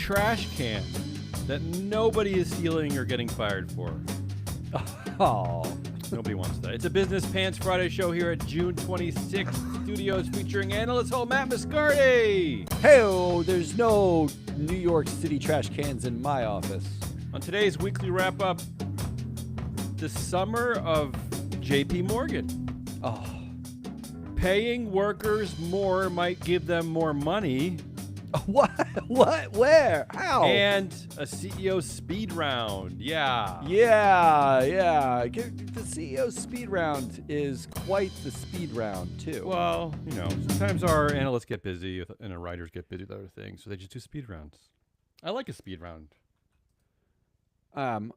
trash can that nobody is stealing or getting fired for. Oh. Nobody wants that. It's a Business Pants Friday show here at June 26th Studios featuring analyst Matt Moscardi. Hey, there's no New York City trash cans in my office. On today's weekly wrap-up, the summer of JP Morgan. Oh. Paying workers more might give them more money. What? What? Where? How? And a CEO speed round. Yeah. Yeah. The CEO speed round is quite the speed round, too. Well, sometimes our analysts get busy and our writers get busy with other things, so they just do speed rounds. I like a speed round.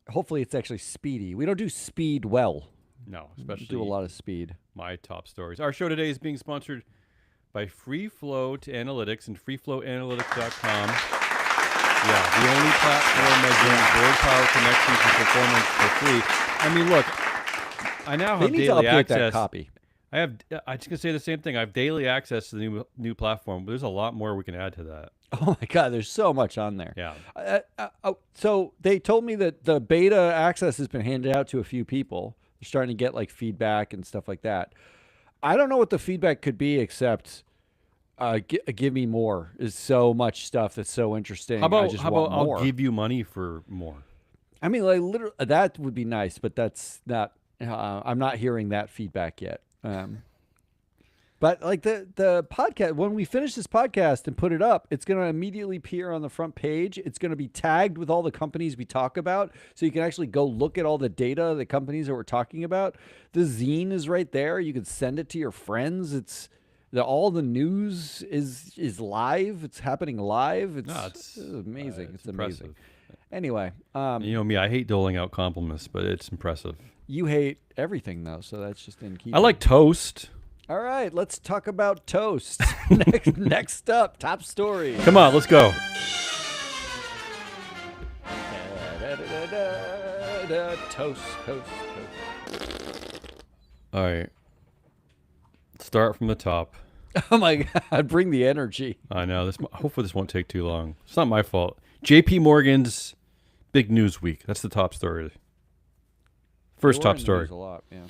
Hopefully it's actually speedy. We don't do speed well. No, especially We do a lot of speed. My top stories. Our show today is being sponsored by FreeFloat Analytics and freeflowanalytics.com. Yeah, the only platform measuring board power connections and performance for free. I mean, look, I now have They need daily to update access. that copy. I just gonna say the same thing. I have daily access to the new platform, but there's a lot more we can add to that. Oh my God, there's so much on there. Yeah. So they told me that the beta access has been handed out to a few people. They're starting to get like feedback and stuff like that. I don't know what the feedback could be except give me more. Is so much stuff that's so interesting. How about more. I'll give you money for more? I mean, like literally, that would be nice, but that's not. I'm not hearing that feedback yet. But like the podcast, when we finish this podcast and put it up, it's going to immediately appear on the front page. It's going to be tagged with all the companies we talk about. So you can actually go look at all the data, the companies that we're talking about. The zine is right there. You can send it to your friends. All the news is live. It's happening live. It's amazing. It's impressive. amazing. Anyway. You know me, I hate doling out compliments, but it's impressive. You hate everything though, so that's just in keeping. I like toast. All right, let's talk about toast. Next up, top story. Come on, let's go. Toast. All right. Start from the top. Oh my God, bring the energy. I know. Hopefully this won't take too long. It's not my fault. JP Morgan's big news week. That's the top story. First top story. A lot, yeah.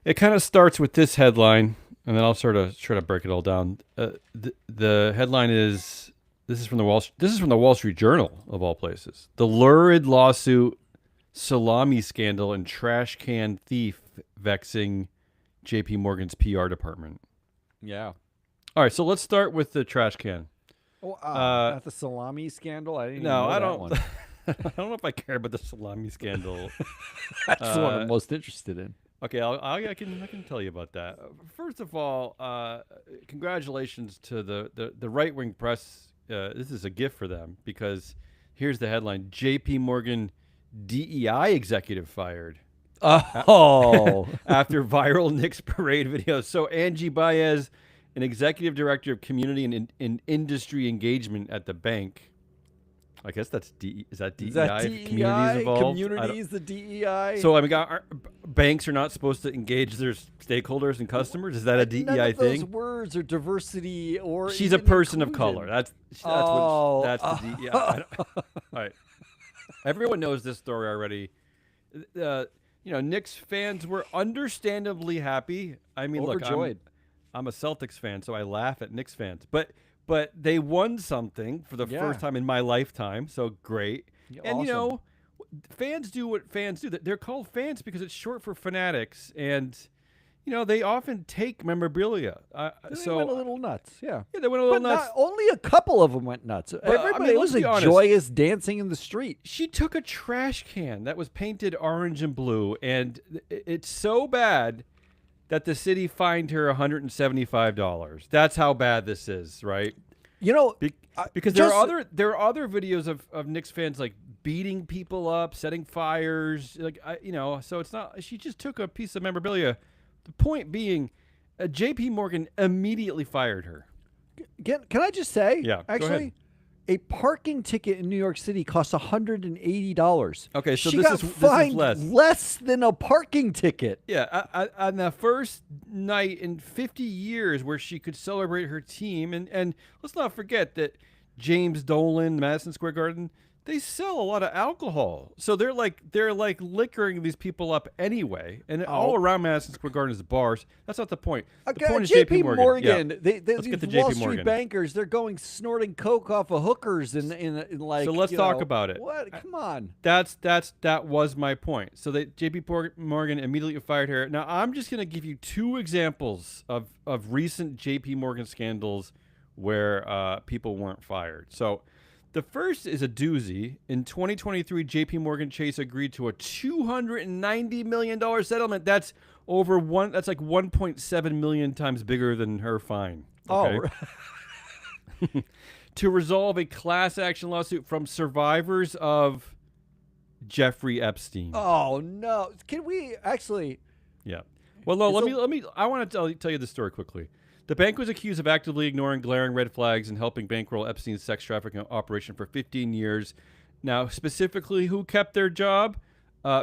It kind of starts with this headline, and then I'll sort of try to break it all down. The headline is this is from the Wall Street Journal of all places. The lurid lawsuit, salami scandal, and trash can thief vexing JP Morgan's PR department. Yeah. All right, so let's start with the trash can. Well, not the salami scandal. I didn't. No, even know I that don't. One. I don't know if I care about the salami scandal. That's the one I'm most interested in. Okay, I can tell you about that. First of all, congratulations to the right wing press. This is a gift for them because here's the headline: J.P. Morgan DEI executive fired. Oh, after viral Knicks parade video. So Angie Baez, an executive director of community and industry engagement at the bank. I guess that's is that DEI? Is that DEI? Communities involved? Communities, the DEI. So I mean, banks are not supposed to engage their stakeholders and customers. Is that a DEI None of thing? Those words are diversity or. She's a person of color. That's the DEI. All right. Everyone knows this story already. Knicks fans were understandably happy. I mean, overjoyed. Look, I'm a Celtics fan, so I laugh at Knicks fans, but they won something for the first time in my lifetime, so great. Yeah, and awesome. Fans do what fans do. They're called fans because it's short for fanatics, and they often take memorabilia. They went a little nuts, yeah. Yeah, they went a little nuts. Only a couple of them went nuts. Everybody, it was let's be a honest. joyous dancing in the street. She took a trash can that was painted orange and blue, and it's so bad that the city fined her $175. That's how bad this is, right? Because there are other videos of Knicks fans like beating people up, setting fires, so it's not. She just took a piece of memorabilia. The point being, J.P. Morgan immediately fired her. Can I just say? Yeah, go actually, ahead. a parking ticket in New York City costs $180. Okay, so she this got is fined less than a parking ticket. Yeah, on the first night in 50 years where she could celebrate her team, and let's not forget that James Dolan, Madison Square Garden, they sell a lot of alcohol. So they're like liquoring these people up anyway. And all around Madison Square Garden is bars. That's not the point. The point is JP Morgan. Morgan. Yeah. Let's get to these Wall JP Street Morgan. bankers, they're going snorting coke off of hookers in like. So let's talk about it. What? Come on. That was my point. So that JP Morgan immediately fired her. Now I'm just going to give you two examples of recent JP Morgan scandals where people weren't fired. So the first is a doozy. In 2023, JP Morgan Chase agreed to a $290 million settlement. That's that's like 1.7 million times bigger than her fine. Okay? Oh. To resolve a class action lawsuit from survivors of Jeffrey Epstein. Oh no! Can we actually? Yeah. Well, no, let me. I want to tell you the story quickly. The bank was accused of actively ignoring glaring red flags and helping bankroll Epstein's sex trafficking operation for 15 years. Now, specifically, who kept their job?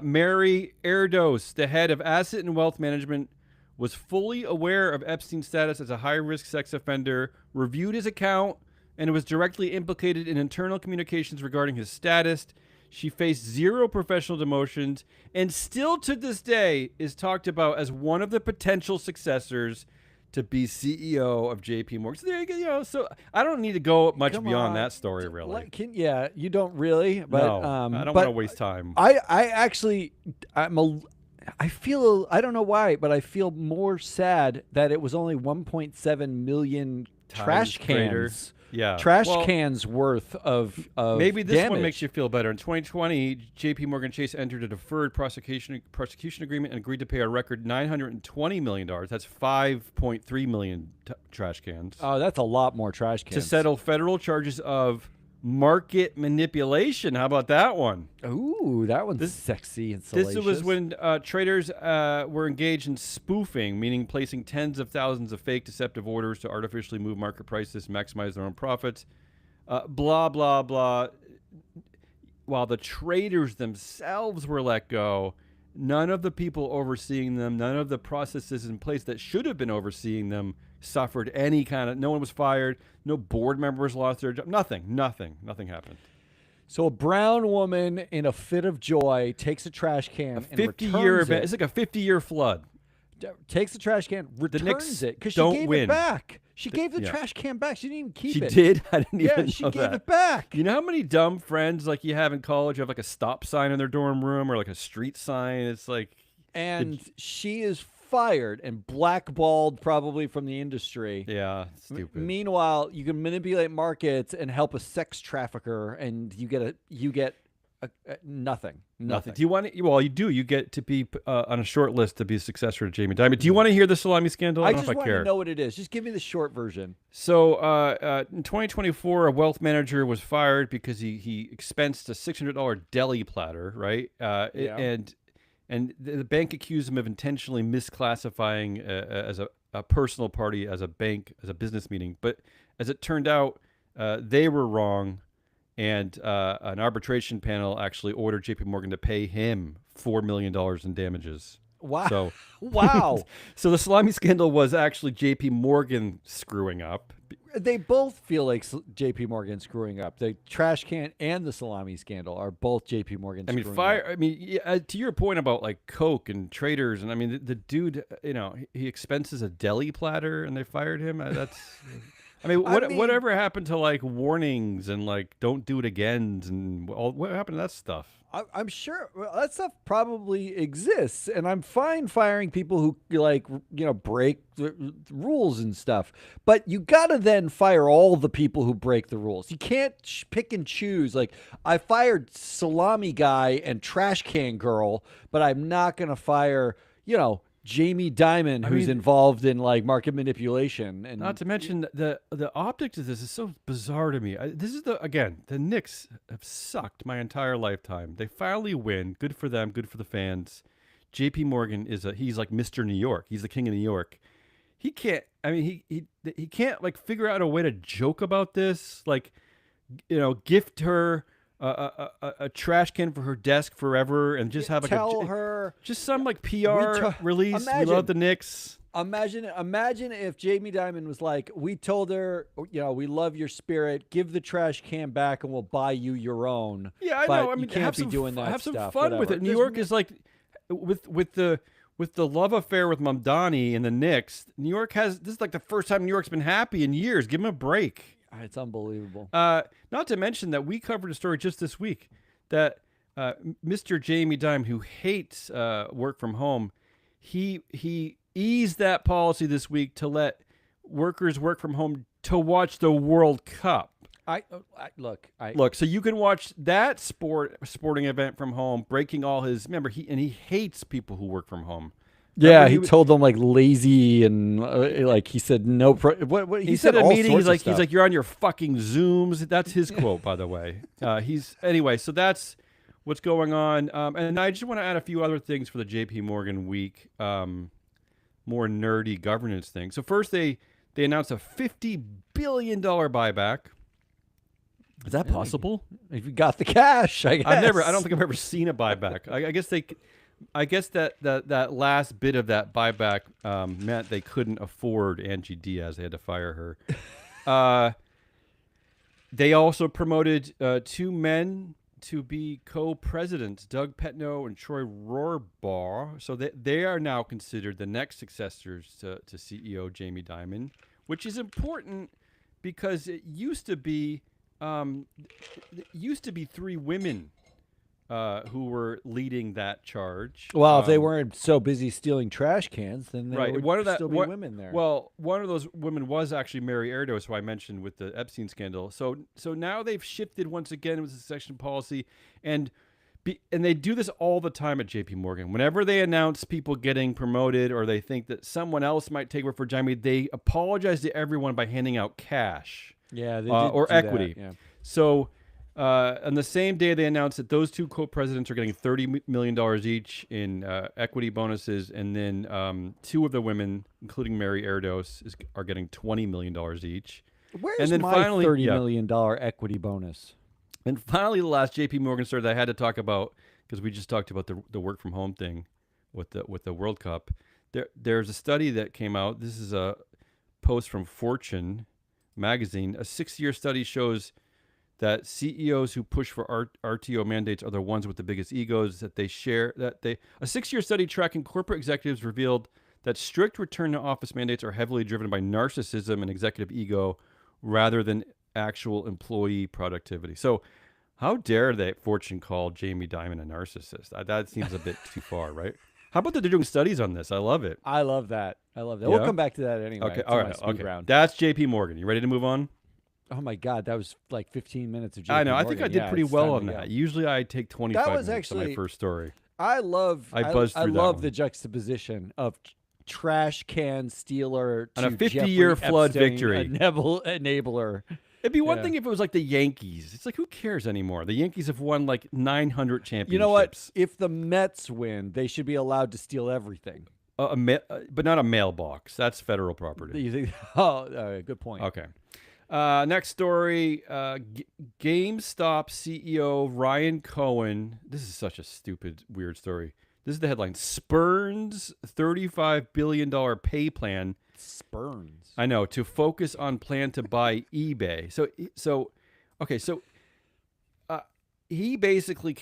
Mary Erdos, the head of asset and wealth management, was fully aware of Epstein's status as a high-risk sex offender, reviewed his account, and was directly implicated in internal communications regarding his status. She faced 0 professional demotions and still to this day is talked about as one of the potential successors to be CEO of JP Morgan. So there you go. So I don't need to go much beyond that story, really. You don't really. But, no, I don't want to waste time. I actually, I feel, I don't know why, but I feel more sad that it was only 1.7 million trash cans. Yeah. Cans worth of maybe this damage. one makes you feel better. In 2020, JP Morgan Chase entered a deferred prosecution agreement and agreed to pay a record $920 million. That's 5.3 million trash cans. Oh, that's a lot more trash cans. To settle federal charges of market manipulation. How about that one? Ooh, that one's sexy and salacious. This was when traders were engaged in spoofing, meaning placing tens of thousands of fake deceptive orders to artificially move market prices, maximize their own profits, blah, blah, blah. While the traders themselves were let go, none of the people overseeing them, none of the processes in place that should have been overseeing them suffered any kind of, no one was fired, no board members lost their job, nothing happened. So a brown woman in a fit of joy takes a trash can and returns event. It's like a 50-year flood. Takes the trash can, returns it because she gave it back. She gave the trash can back. She didn't even keep it. She did? I didn't even know that. Yeah, she gave it back. You know how many dumb friends like you have in college who have like a stop sign in their dorm room or like a street sign? It's like... And she is fired and blackballed probably from the industry. Yeah, stupid. Meanwhile, you can manipulate markets and help a sex trafficker, and you get nothing. Do you want to? Well, you do. You get to be on a short list to be a successor to Jamie Dimon. Do you want to hear the salami scandal? I just want to know what it is. Just give me the short version. So in 2024, a wealth manager was fired because he expensed a $600 deli platter, right? And the bank accused him of intentionally misclassifying as a personal party as a bank, as a business meeting. But as it turned out, they were wrong. And an arbitration panel actually ordered JP Morgan to pay him $4 million in damages. Wow. So, wow. So the salami scandal was actually JP Morgan screwing up. They both feel like JP Morgan screwing up. The trash can and the salami scandal are both JP Morgan screwing up. To your point about like Coke and traders, and I mean the dude, he expenses a deli platter and they fired him. That's whatever happened to like warnings and like don't do it again and what happened to that stuff? I'm sure that stuff probably exists, and I'm fine firing people who break the rules and stuff. But you gotta then fire all the people who break the rules. You can't pick and choose. Like I fired salami guy and trash can girl, but I'm not gonna fire Jamie Dimon, who's involved in like market manipulation, and not to mention the optics of this is so bizarre to me. This is the Knicks have sucked my entire lifetime. They finally win. Good for them. Good for the fans. JP Morgan he's like Mr. New York. He's the king of New York. He can't. I mean, he can't like figure out a way to joke about this. Like, gift her a trash can for her desk forever, and just have like Tell her. just some like PR release. Imagine. We love the Knicks. Imagine if Jamie Dimon was like, we told her, we love your spirit. Give the trash can back, and we'll buy you your own. Yeah, I but know. I mean, you can't be doing that have some stuff. fun with Whatever. it. New York is like with the love affair with Mamdani and the Knicks. New York has this is like the first time New York's been happy in years. Give them a break. It's unbelievable. Not to mention that we covered a story just this week that Mr. Jamie Dimon, who hates work from home, he eased that policy this week to let workers work from home to watch the World Cup. Look. So you can watch that sporting event from home, breaking all his. Remember, he hates people who work from home. Yeah, he told them like lazy and like he said no. What he said at all a meeting, sorts he's like you're on your fucking Zooms. That's his quote, by the way. Anyway. So that's what's going on. And I just want to add a few other things for the J.P. Morgan week. More nerdy governance things. So first, they announced a $50 billion buyback. Is that possible? If you got the cash, I guess. I don't think I've ever seen a buyback. I guess that last bit of that buyback meant they couldn't afford Angie Diaz. They had to fire her. They also promoted two men to be co-presidents, Doug Petno and Troy Rohrbaugh. So they are now considered the next successors to CEO Jamie Dimon, which is important because it used to be three women who were leading that charge. Well, if they weren't so busy stealing trash cans, then there right. would still be women there. Well, one of those women was actually Mary Erdoes, who I mentioned with the Epstein scandal. So now they've shifted once again with the succession policy, and they do this all the time at J.P. Morgan. Whenever they announce people getting promoted or they think that someone else might take over for Jamie, they apologize to everyone by handing out cash. Yeah, they did or do equity. That, yeah. So on the same day, they announced that those two co-presidents are getting $30 million each in equity bonuses, and then two of the women, including Mary Erdoes, are getting $20 million each. Where's and then my finally, $30 million equity bonus? And finally, the last J.P. Morgan story that I had to talk about, because we just talked about the work from home thing with the World Cup. There's a study that came out. This is a post from Fortune magazine. A 6-year study shows that CEOs who push for RTO mandates are the ones with the biggest egos. A 6-year study tracking corporate executives revealed that strict return to office mandates are heavily driven by narcissism and executive ego rather than actual employee productivity. So how dare Fortune call Jamie Dimon a narcissist? That seems a bit too far, right? How about that they're doing studies on this? I love it. I love that. Yeah? We'll come back to that anyway. Okay, It's all on right. my speed Okay. round. That's J.P. Morgan. You ready to move on? Oh my God, that was like 15 minutes of JP I know. I Morgan. think I did Yeah, pretty it's well time on to that. go. Usually I take 25 That was minutes on my actually- first story. I love buzzed through that love one. the juxtaposition of trash can stealer to On a 50-year Jeffrey flood Epstein, victory. enabler. It'd be one Yeah. thing if it was like the Yankees. It's like, who cares anymore? The Yankees have won like 900 championships. You know what? If the Mets win, they should be allowed to steal everything. But not a mailbox. That's federal property. You think? Oh, good point. Okay. Next story. GameStop CEO Ryan Cohen. This is such a stupid, weird story. This is the headline. Spurns $35 billion pay plan. Spurns. I know, to focus on plan to buy eBay. So he basically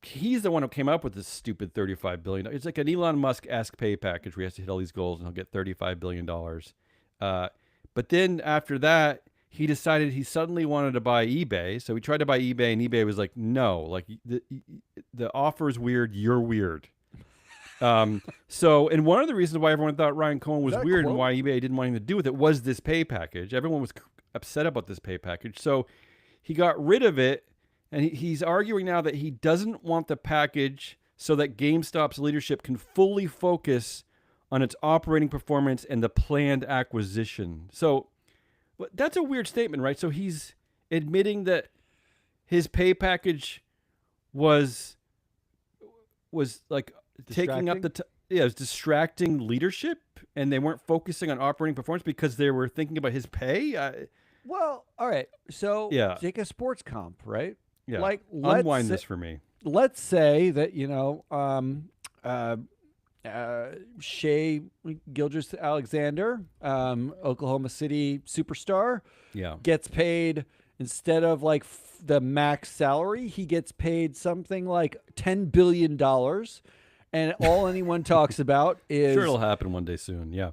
he's the one who came up with this stupid $35 billion. It's like an Elon Musk-esque pay package where he has to hit all these goals and he'll get $35 billion. But then after that, he decided he suddenly wanted to buy eBay. So he tried to buy eBay, and eBay was like, no, like the offer is weird. You're weird. And one of the reasons why everyone thought Ryan Cohen was weird and why eBay didn't want anything to do with it was this pay package. Everyone was upset about this pay package. So he got rid of it, and he's arguing now that he doesn't want the package so that GameStop's leadership can fully focus on its operating performance and the planned acquisition. So that's a weird statement, right? So he's admitting that his pay package was like taking up it was distracting leadership, and they weren't focusing on operating performance because they were thinking about his pay. Well, all right. So Yeah. take a sports comp, right? Yeah. like Unwind this for me. let's say that Shea Gilgeous Alexander, Oklahoma City superstar, Yeah. gets paid instead of like the max salary, he gets paid something like $10 billion. And all anyone talks about is Sure, it'll happen one day soon. Yeah.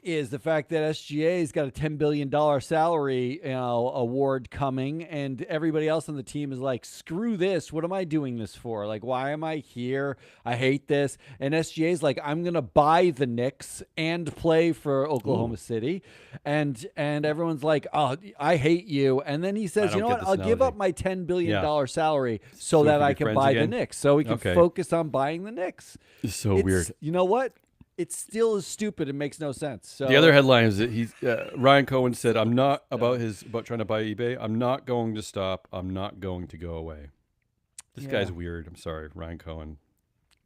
is the fact that SGA's got a $10 billion salary award coming, and everybody else on the team is like, screw this. What am I doing this for? Like, why am I here? I hate this. And SGA's like, I'm going to buy the Knicks and play for Oklahoma City. And everyone's like, oh, I hate you. And then he says, don't you know get what? this I'll give up analogy. my $10 billion Yeah. salary so Food that for I your can friends buy again? the Knicks. So he can Okay. focus on buying the Knicks. It's so It's- weird. You know what? It still is stupid. It makes no sense. So The other headline is that he's Ryan Cohen said, "I'm not about trying to buy eBay. I'm not going to stop. I'm not going to go away." This Yeah. guy's weird. I'm sorry, Ryan Cohen. I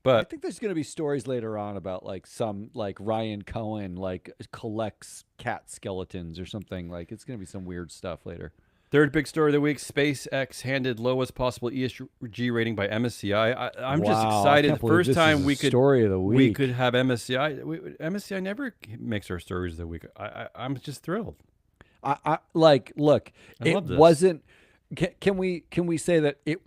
But think there's going to be stories later on about like some like Ryan Cohen like collects cat skeletons or something. Like it's going to be some weird stuff later. third big story of the week: SpaceX handed lowest possible ESG rating by MSCI. I'm just Wow, I excited. can't The believe first this time is we a could story of the week. we could have MSCI. MSCI never makes our stories of the week. I'm just thrilled. I like look. I It love this. wasn't. Can we say that it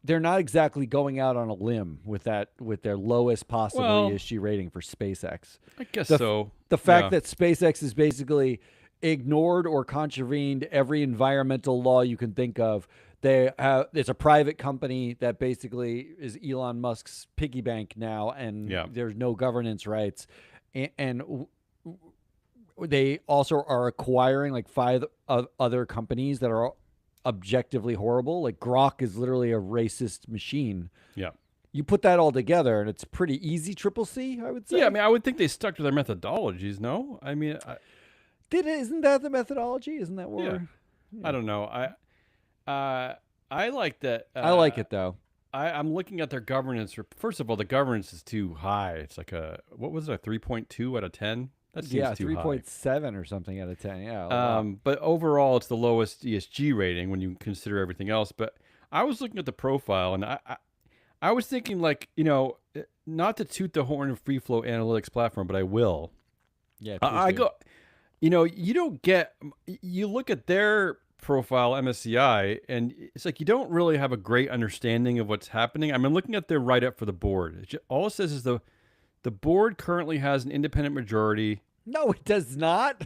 they're not exactly going out on a limb with their lowest possible Well, ESG rating for SpaceX. I guess The- so. The fact Yeah. that SpaceX has basically ignored or contravened every environmental law you can think of. It's a private company that basically is Elon Musk's piggy bank now, and Yeah. there's no governance rights. And they also are acquiring like 5 other companies that are objectively horrible. Like Grok is literally a racist machine. Yeah. You put that all together, and it's pretty easy triple C, I would say. Yeah, I mean, I would think they stuck to their methodologies. No, I mean, Isn't that the methodology? Isn't that what Yeah. we're... I don't know. I like that. I like it though. I'm looking at their governance. First of all, the governance is too high. It's like what was it, a 3.2 out of 10? That seems Yeah, too high. 3.7 or something out of 10. Yeah. wow. But overall, it's the lowest ESG rating when you consider everything else. But I was looking at the profile, and I was thinking, like, not to toot the horn of Free Flow Analytics platform, but I will. Yeah. I please do. go, you don't get, you look at their profile, MSCI, and it's like you don't really have a great understanding of what's happening. I mean, I'm looking at their write up for the board. All it says is the board currently has an independent majority. No, it does not.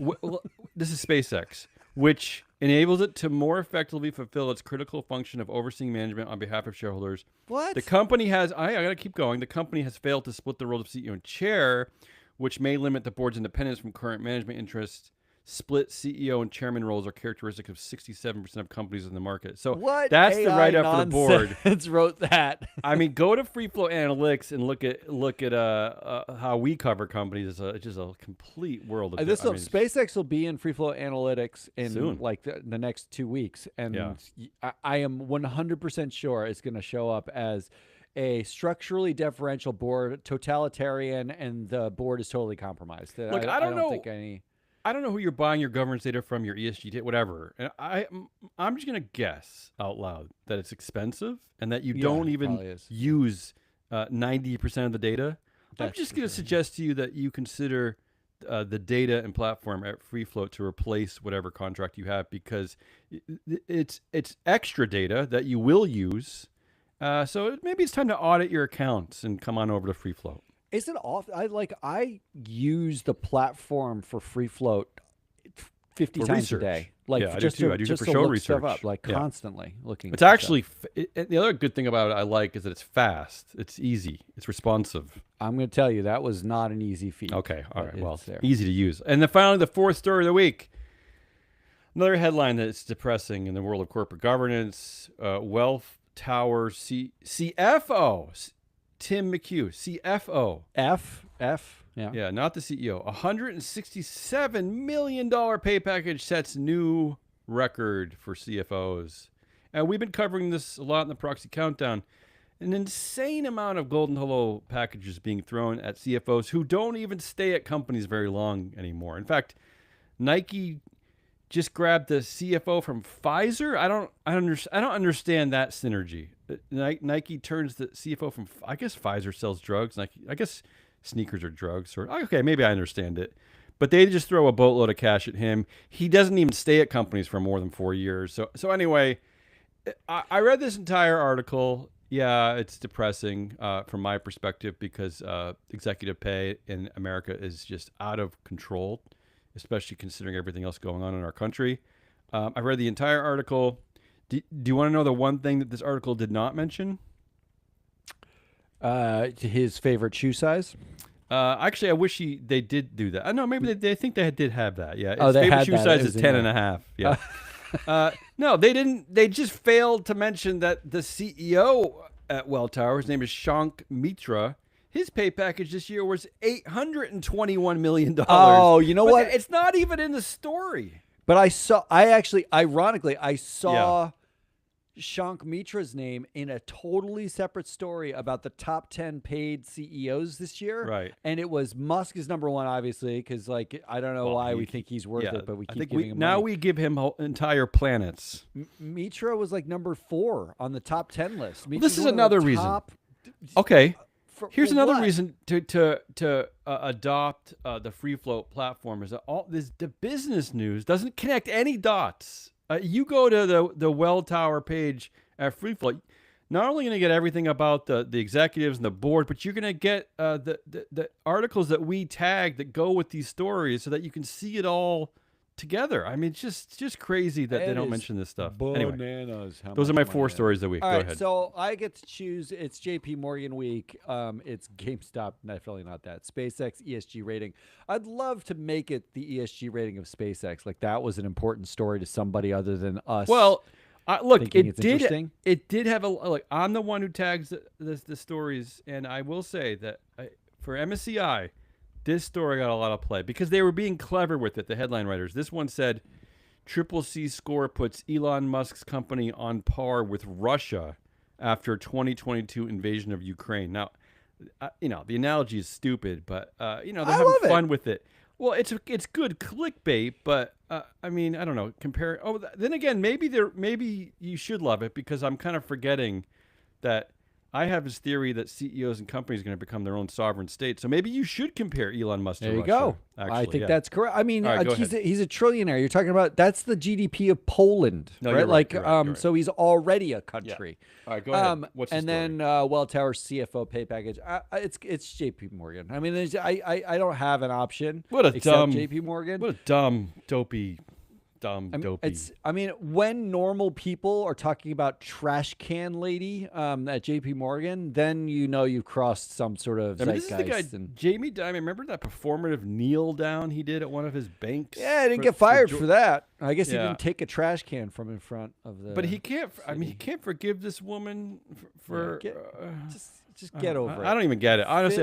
This is SpaceX, which enables it to more effectively fulfill its critical function of overseeing management on behalf of shareholders. What? The company has, I got to keep going. The company has failed to split the role of CEO and chair, which may limit the board's independence from current management interests. Split CEO and chairman roles are characteristic of 67% of companies in the market. So What? that's the AI write-up for the board. nonsense wrote that. I mean, go to Free Flow Analytics and look at how we cover companies. It's just a complete world of SpaceX will be in Free Flow Analytics in Soon. like the next 2 weeks, and Yeah. I am 100% sure it's going to show up as a structurally deferential board, totalitarian, and the board is totally compromised. Look, I don't know- think any. I don't know who you're buying your governance data from, your ESG data, whatever. And I'm just gonna guess out loud that it's expensive and that you Yeah, don't it even probably is. use 90% of the data. I'm That's just for gonna sure. suggest to you that you consider the data and platform at Free Float to replace whatever contract you have, because it's extra data that you will use. So maybe it's time to audit your accounts and come on over to Free Float. Is it off? I use the platform for Free Float 50 For times research. a day. Like Yeah, I do just too. to, I do it just for to show look stuff research. up, like Yeah. constantly looking. It's at actually the other good thing about it I like is that it's fast, it's easy, it's responsive. stuff. I'm going to tell you that was not an easy feat. Okay, all but right, well, it's there. easy to use. And then finally, the fourth story of the week. Another headline that's depressing in the world of corporate governance: Wealth Tower CFO Tim McHugh, CFO. F. Yeah, not the CEO. $167 million pay package sets new record for CFOs. And we've been covering this a lot in the Proxy Countdown. An insane amount of golden hello packages being thrown at CFOs who don't even stay at companies very long anymore. In fact, Nike just grabbed the CFO from Pfizer. I don't understand that synergy. Nike turns the CFO from, I guess Pfizer sells drugs. Nike, I guess sneakers are drugs. Or okay, maybe I understand it. But they just throw a boatload of cash at him. He doesn't even stay at companies for more than 4 years. So anyway, I read this entire article. Yeah, it's depressing from my perspective because executive pay in America is just out of control, especially considering everything else going on in our country. I read the entire article. Do you want to know the one thing that this article did not mention? His favorite shoe size? Actually, I wish they did do that. I know maybe they think they did have that. Yeah. Oh, His they favorite had shoe that. size It is was 10 in and a half. Yeah. No, they didn't. They just failed to mention that the CEO at Welltower, his name is Shank Mitra. His pay package this year was $821 million. Oh, you know what? It's not even in the story. But ironically, I saw Shank Mitra's name in a totally separate story about the top 10 paid CEOs this year. Right. And it was Musk is number one, obviously, because like I don't know why we think he's worth it, but we keep giving him now money. we give him entire planets. Mitra was like number 4 on the top 10 list. This is another reason. Okay. Here's another reason to adopt the Free Float platform is that the business news doesn't connect any dots. You go to the Welltower page at Free Float, not only going to get everything about the executives and the board, but you're going to get the articles that we tag that go with these stories so that you can see it all together. I mean, it's just crazy that they don't mention this stuff. Anyway, those are my 4 stories of the week. Go ahead. So I get to choose. It's JP Morgan week. It's GameStop. Definitely not that. SpaceX ESG rating. I'd love to make it the ESG rating of SpaceX. Like that was an important story to somebody other than us. Well, look, it did have I'm the one who tags the stories, and I will say that for MSCI, this story got a lot of play because they were being clever with it, the headline writers. This one said, CCC score puts Elon Musk's company on par with Russia after 2022 invasion of Ukraine. Now, the analogy is stupid, but, they're having fun with it. Well, it's good clickbait, but, I don't know. Then again, maybe you should love it because I'm kind of forgetting that I have this theory that CEOs and companies are going to become their own sovereign state. So maybe you should compare Elon Musk to Russia. There you go. Actually, I think that's correct. I mean, right, he's a trillionaire. You're talking about that's the GDP of Poland, no, right? You're right. So he's already a country. Yeah. All right, go ahead. What's the story? Then Welltower's CFO pay package. It's JP Morgan. I mean, I don't have an option. What a dumb JP Morgan. What a dumb dopey. When normal people are talking about trash can lady at JP Morgan, then you've crossed some sort of zeitgeist. This is the guy, Jamie Dimon. Remember that performative kneel down he did at one of his banks? Yeah, I didn't get fired for that. I guess he didn't take a trash can from in front of the. But he can't. He can't forgive this woman for. Just get over it. I don't even get it. Honestly,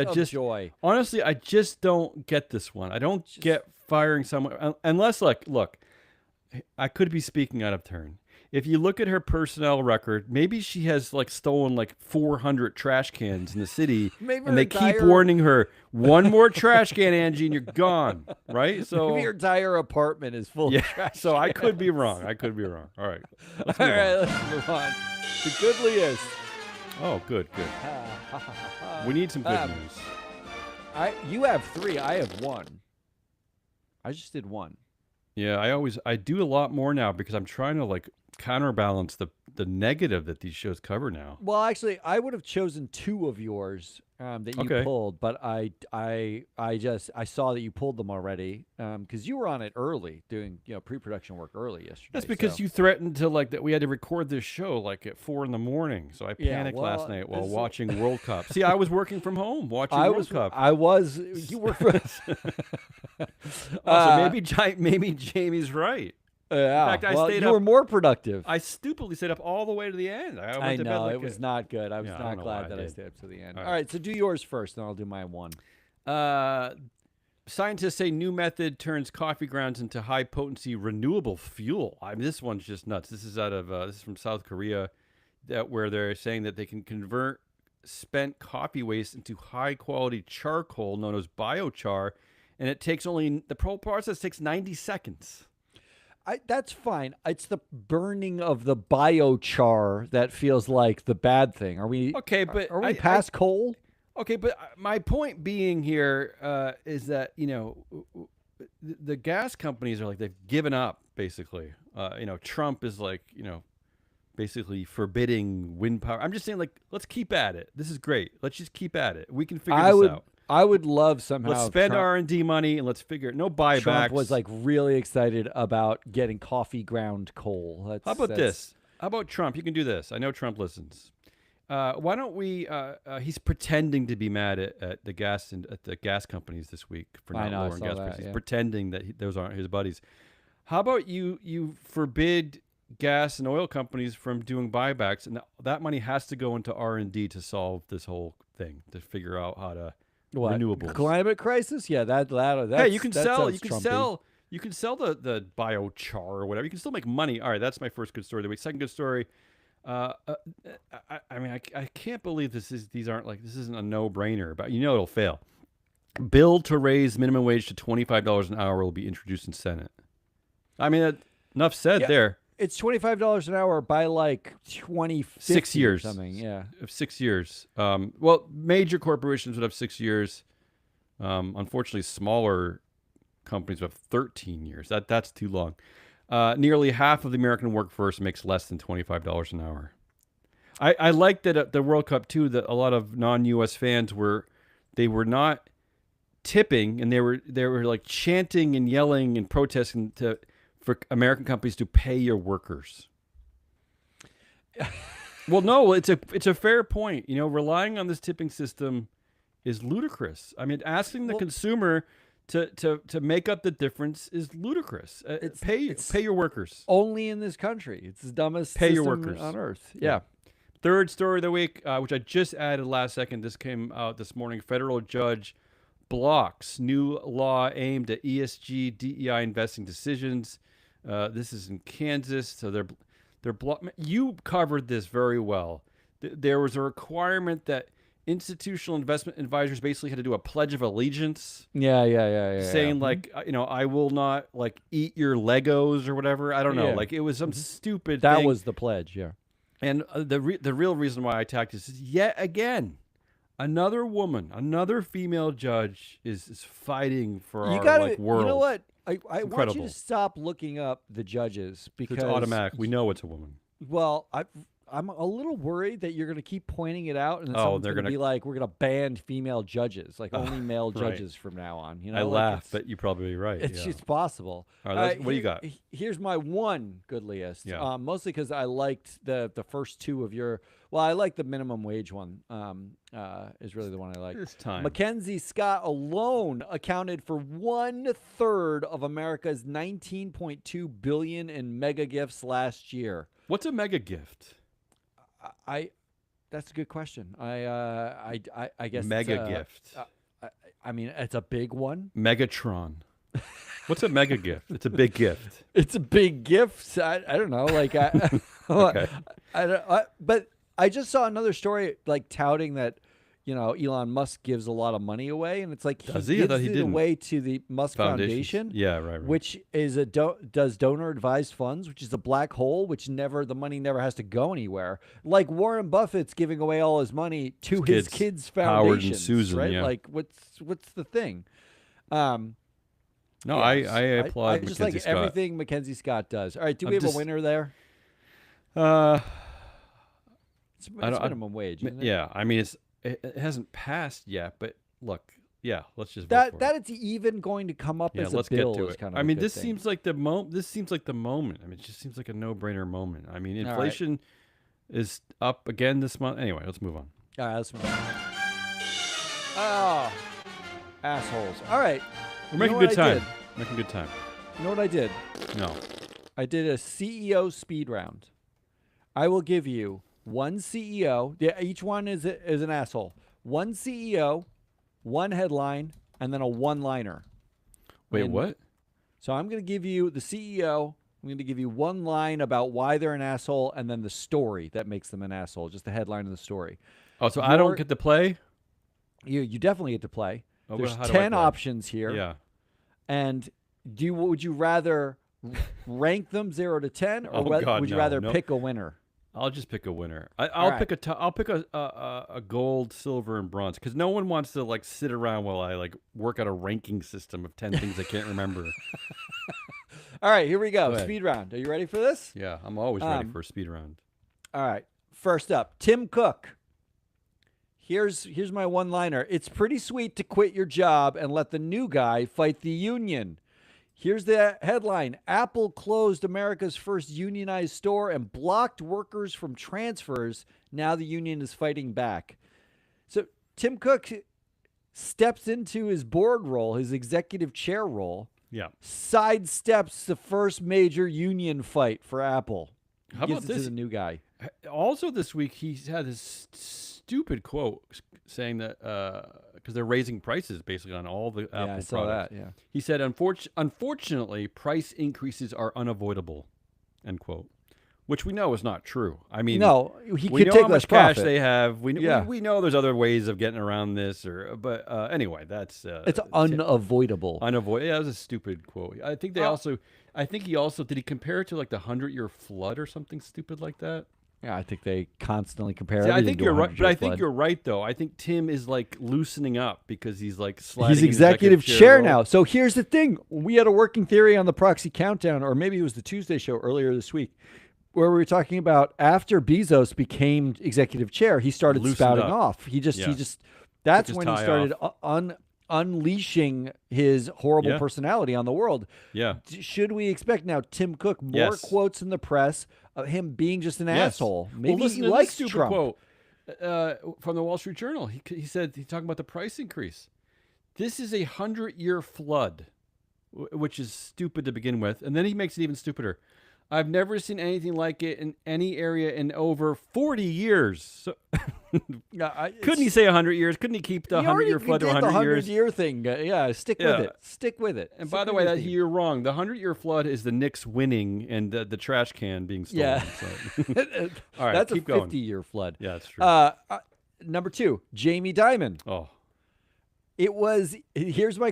I just don't get this one. I don't get firing someone unless look. I could be speaking out of turn. If you look at her personnel record, maybe she has stolen 400 trash cans in the city, and they keep warning her, one more trash can, Angie, and you're gone. Right? So maybe your entire apartment is full of trash so cans. I could be wrong. All right. Let's move on. The goodliest. Oh, good. We need some good news. You have 3. I have 1. I just did 1. Yeah, I do a lot more now because I'm trying to counterbalance the negative that these shows cover now. Well, actually, I would have chosen 2 of yours that you pulled, but I saw that you pulled them already because you were on it early, doing pre-production work early yesterday. That's because you threatened to that we had to record this show at 4 a.m. So I panicked last night while watching World Cup. See, I was working from home watching World Cup. You were. Maybe Jamie's right. Yeah. In fact, you were more productive. I stupidly stayed up all the way to the end. I know it was not good. I was not glad that I stayed up to the end. All right, so do yours first, and I'll do my 1. Scientists say new method turns coffee grounds into high potency renewable fuel. This one's just nuts. This is this is from South Korea, where they're saying that they can convert spent coffee waste into high quality charcoal known as biochar, and the whole process takes 90 seconds. that's fine. It's the burning of the biochar that feels like the bad thing. Are we Okay, but are we past coal? Okay, but my point being here is that the gas companies are like they've given up basically. Trump is like basically forbidding wind power. I'm just saying like let's keep at it. This is great. Let's just keep at it. We can figure this out. I would love somehow. Let's spend R&D money and let's figure it. No buybacks. Trump was like really excited about getting coffee ground coal. How about this? How about Trump? You can do this. I know Trump listens. Why don't we? He's pretending to be mad at the gas companies this week for not lowering gas prices. He's pretending that those aren't his buddies. How about you forbid gas and oil companies from doing buybacks, and that money has to go into R&D to solve this whole thing, to figure out how to renewables. Climate crisis? Yeah, hey, you can sell the biochar or whatever. You can still make money. All right, that's my first good story of the week. Second good story. I can't believe this isn't a no-brainer, but it'll fail. Bill to raise minimum wage to $25 an hour will be introduced in Senate. I mean, enough said there. It's $25 an hour by like 2050 6 years. Or something. Yeah, 6 years. Well, major corporations would have 6 years. Unfortunately, smaller companies would have 13 years. That's too long. Nearly half of the American workforce makes less than $25 an hour. I like that at the World Cup too, that a lot of non-U.S. fans were not tipping, and they were like chanting and yelling and protesting for American companies to pay your workers. Well, no, it's a fair point. Relying on this tipping system is ludicrous. I mean, asking the consumer to make up the difference is ludicrous. Pay your workers. Only in this country. It's the dumbest pay system your workers on earth. Yeah. Third story of the week, which I just added last second. This came out this morning. Federal judge blocks new law aimed at ESG DEI investing decisions. This is in Kansas, so they're you covered this very well. There was a requirement that institutional investment advisors basically had to do a pledge of allegiance. Yeah. Saying like, I will not like eat your Legos or whatever. I don't know. Like it was some stupid thing. That was the pledge. Yeah. And the real reason why I attacked this is yet again, another woman, another female judge is fighting for our world. You know what? I want you to stop looking up the judges because it's automatic. We know it's a woman. Well, I'm a little worried that you're going to keep pointing it out, and then someone's going to be like, "We're going to ban female judges, like only male judges from now on." I laugh, but you're probably right. It's just possible. All right, what do you got? Here's my one good list. Yeah. Mostly because I liked the first two of your. Well, I like the minimum wage one. Is really the one I like. It's time. Mackenzie Scott alone accounted for 1/3 of America's $19.2 billion in mega gifts last year. What's a mega gift? That's a good question. I guess mega gift. I mean, it's a big one. Megatron. What's a mega gift? It's a big gift. It's a big gift. I don't know. Like okay. But I just saw another story like touting that Elon Musk gives a lot of money away, and it's like he gives it away to the Musk Foundation. Yeah, right. Which is does donor advised funds, which is a black hole, which the money never has to go anywhere. Like Warren Buffett's giving away all his money to his kids' foundations, Howard and Susan, right? Yeah. Like what's the thing? No, I applaud. I just like Scott. everything Mackenzie Scott does. All right, do we have a winner there? It's minimum wage, isn't it? Yeah, I mean it hasn't passed yet, but look, yeah, let's just that it's even going to come up as a bill. Get to is it. kind of I mean, this seems like the moment. This seems like the moment. I mean, it just seems like a no-brainer moment. I mean, inflation is up again this month. Anyway, let's move on. All right, let's move on. Oh, assholes! All right, we're making good time. Making good time. You know what I did? No, I did a CEO speed round. I will give you one CEO. Yeah, each one is an asshole. One CEO, one headline, and then a one-liner. Wait, what? So I'm going to give you the CEO. I'm going to give you one line about why they're an asshole, and then the story that makes them an asshole. Just the headline of the story. Oh, so I don't get to play? You definitely get to play. Oh, There's 10 options here. Yeah. And would you rather rank them 0 to 10, or Oh, whether, God, would you no, rather no. pick a winner? I'll just pick a winner. I'll right. pick I'll pick a gold, silver, and bronze because no one wants to like sit around while I like work out a ranking system of 10 things I can't remember. All right, here we go. Go ahead. Speed round. Are you ready for this? Yeah, I'm always ready for a speed round. All right. First up, Tim Cook. Here's my one-liner. It's pretty sweet to quit your job and let the new guy fight the union. Here's the headline. Apple closed America's first unionized store and blocked workers from transfers. Now the union is fighting back. So Tim Cook steps into his board role, his executive chair role, Yeah. sidesteps the first major union fight for Apple. How Gives about it to this? the new guy. Also, this week he's had this stupid quote saying that because they're raising prices basically on all the Apple Yeah, I saw products. that. Yeah. He said, "Unfortunately, price increases are unavoidable." End quote. Which we know is not true. I mean, No, he we could know take how less much cash profit. they have. Yeah. We know there's other ways of getting around this, but anyway, that's It's unavoidable. unavoidable. Yeah, that was a stupid quote. I think they Oh. also. I think he also did he compare it to like the 100-year flood or something stupid like that. Yeah, I think they constantly compare. See, I everything think to you're a right, but 100-year I think flood. you're right though. I think Tim is like loosening up because he's like sliding. He's in executive chair role. now. So here's the thing: we had a working theory on the Proxy Countdown, or maybe it was the Tuesday show earlier this week, where we were talking about after Bezos became executive chair, he started Loosened spouting up. off. He just Yeah. that's his when he tie started unleashing his horrible Yeah. personality on the world. Yeah. Should we expect now Tim Cook more Yes. quotes in the press of him being just an Yes. asshole? Well, Maybe listen he to likes this stupid Trump. quote from the Wall Street Journal. He said he's talking about the price increase. This is a 100-year flood, which is stupid to begin with, and then he makes it even stupider. I've never seen anything like it in any area in over 40 years. So, couldn't he say 100 years? Couldn't he keep the 100-year flood to 100 years? 100-year thing. Yeah, stick with Yeah. it. Stick with it. And Stick by the with way, your theme. you're wrong. The 100-year flood is the Knicks winning and the trash can being stolen. Yeah. So. All right, That's keep a going. 50-year flood. Yeah, that's true. Number 2, Jamie Dimon. Oh, It was here's my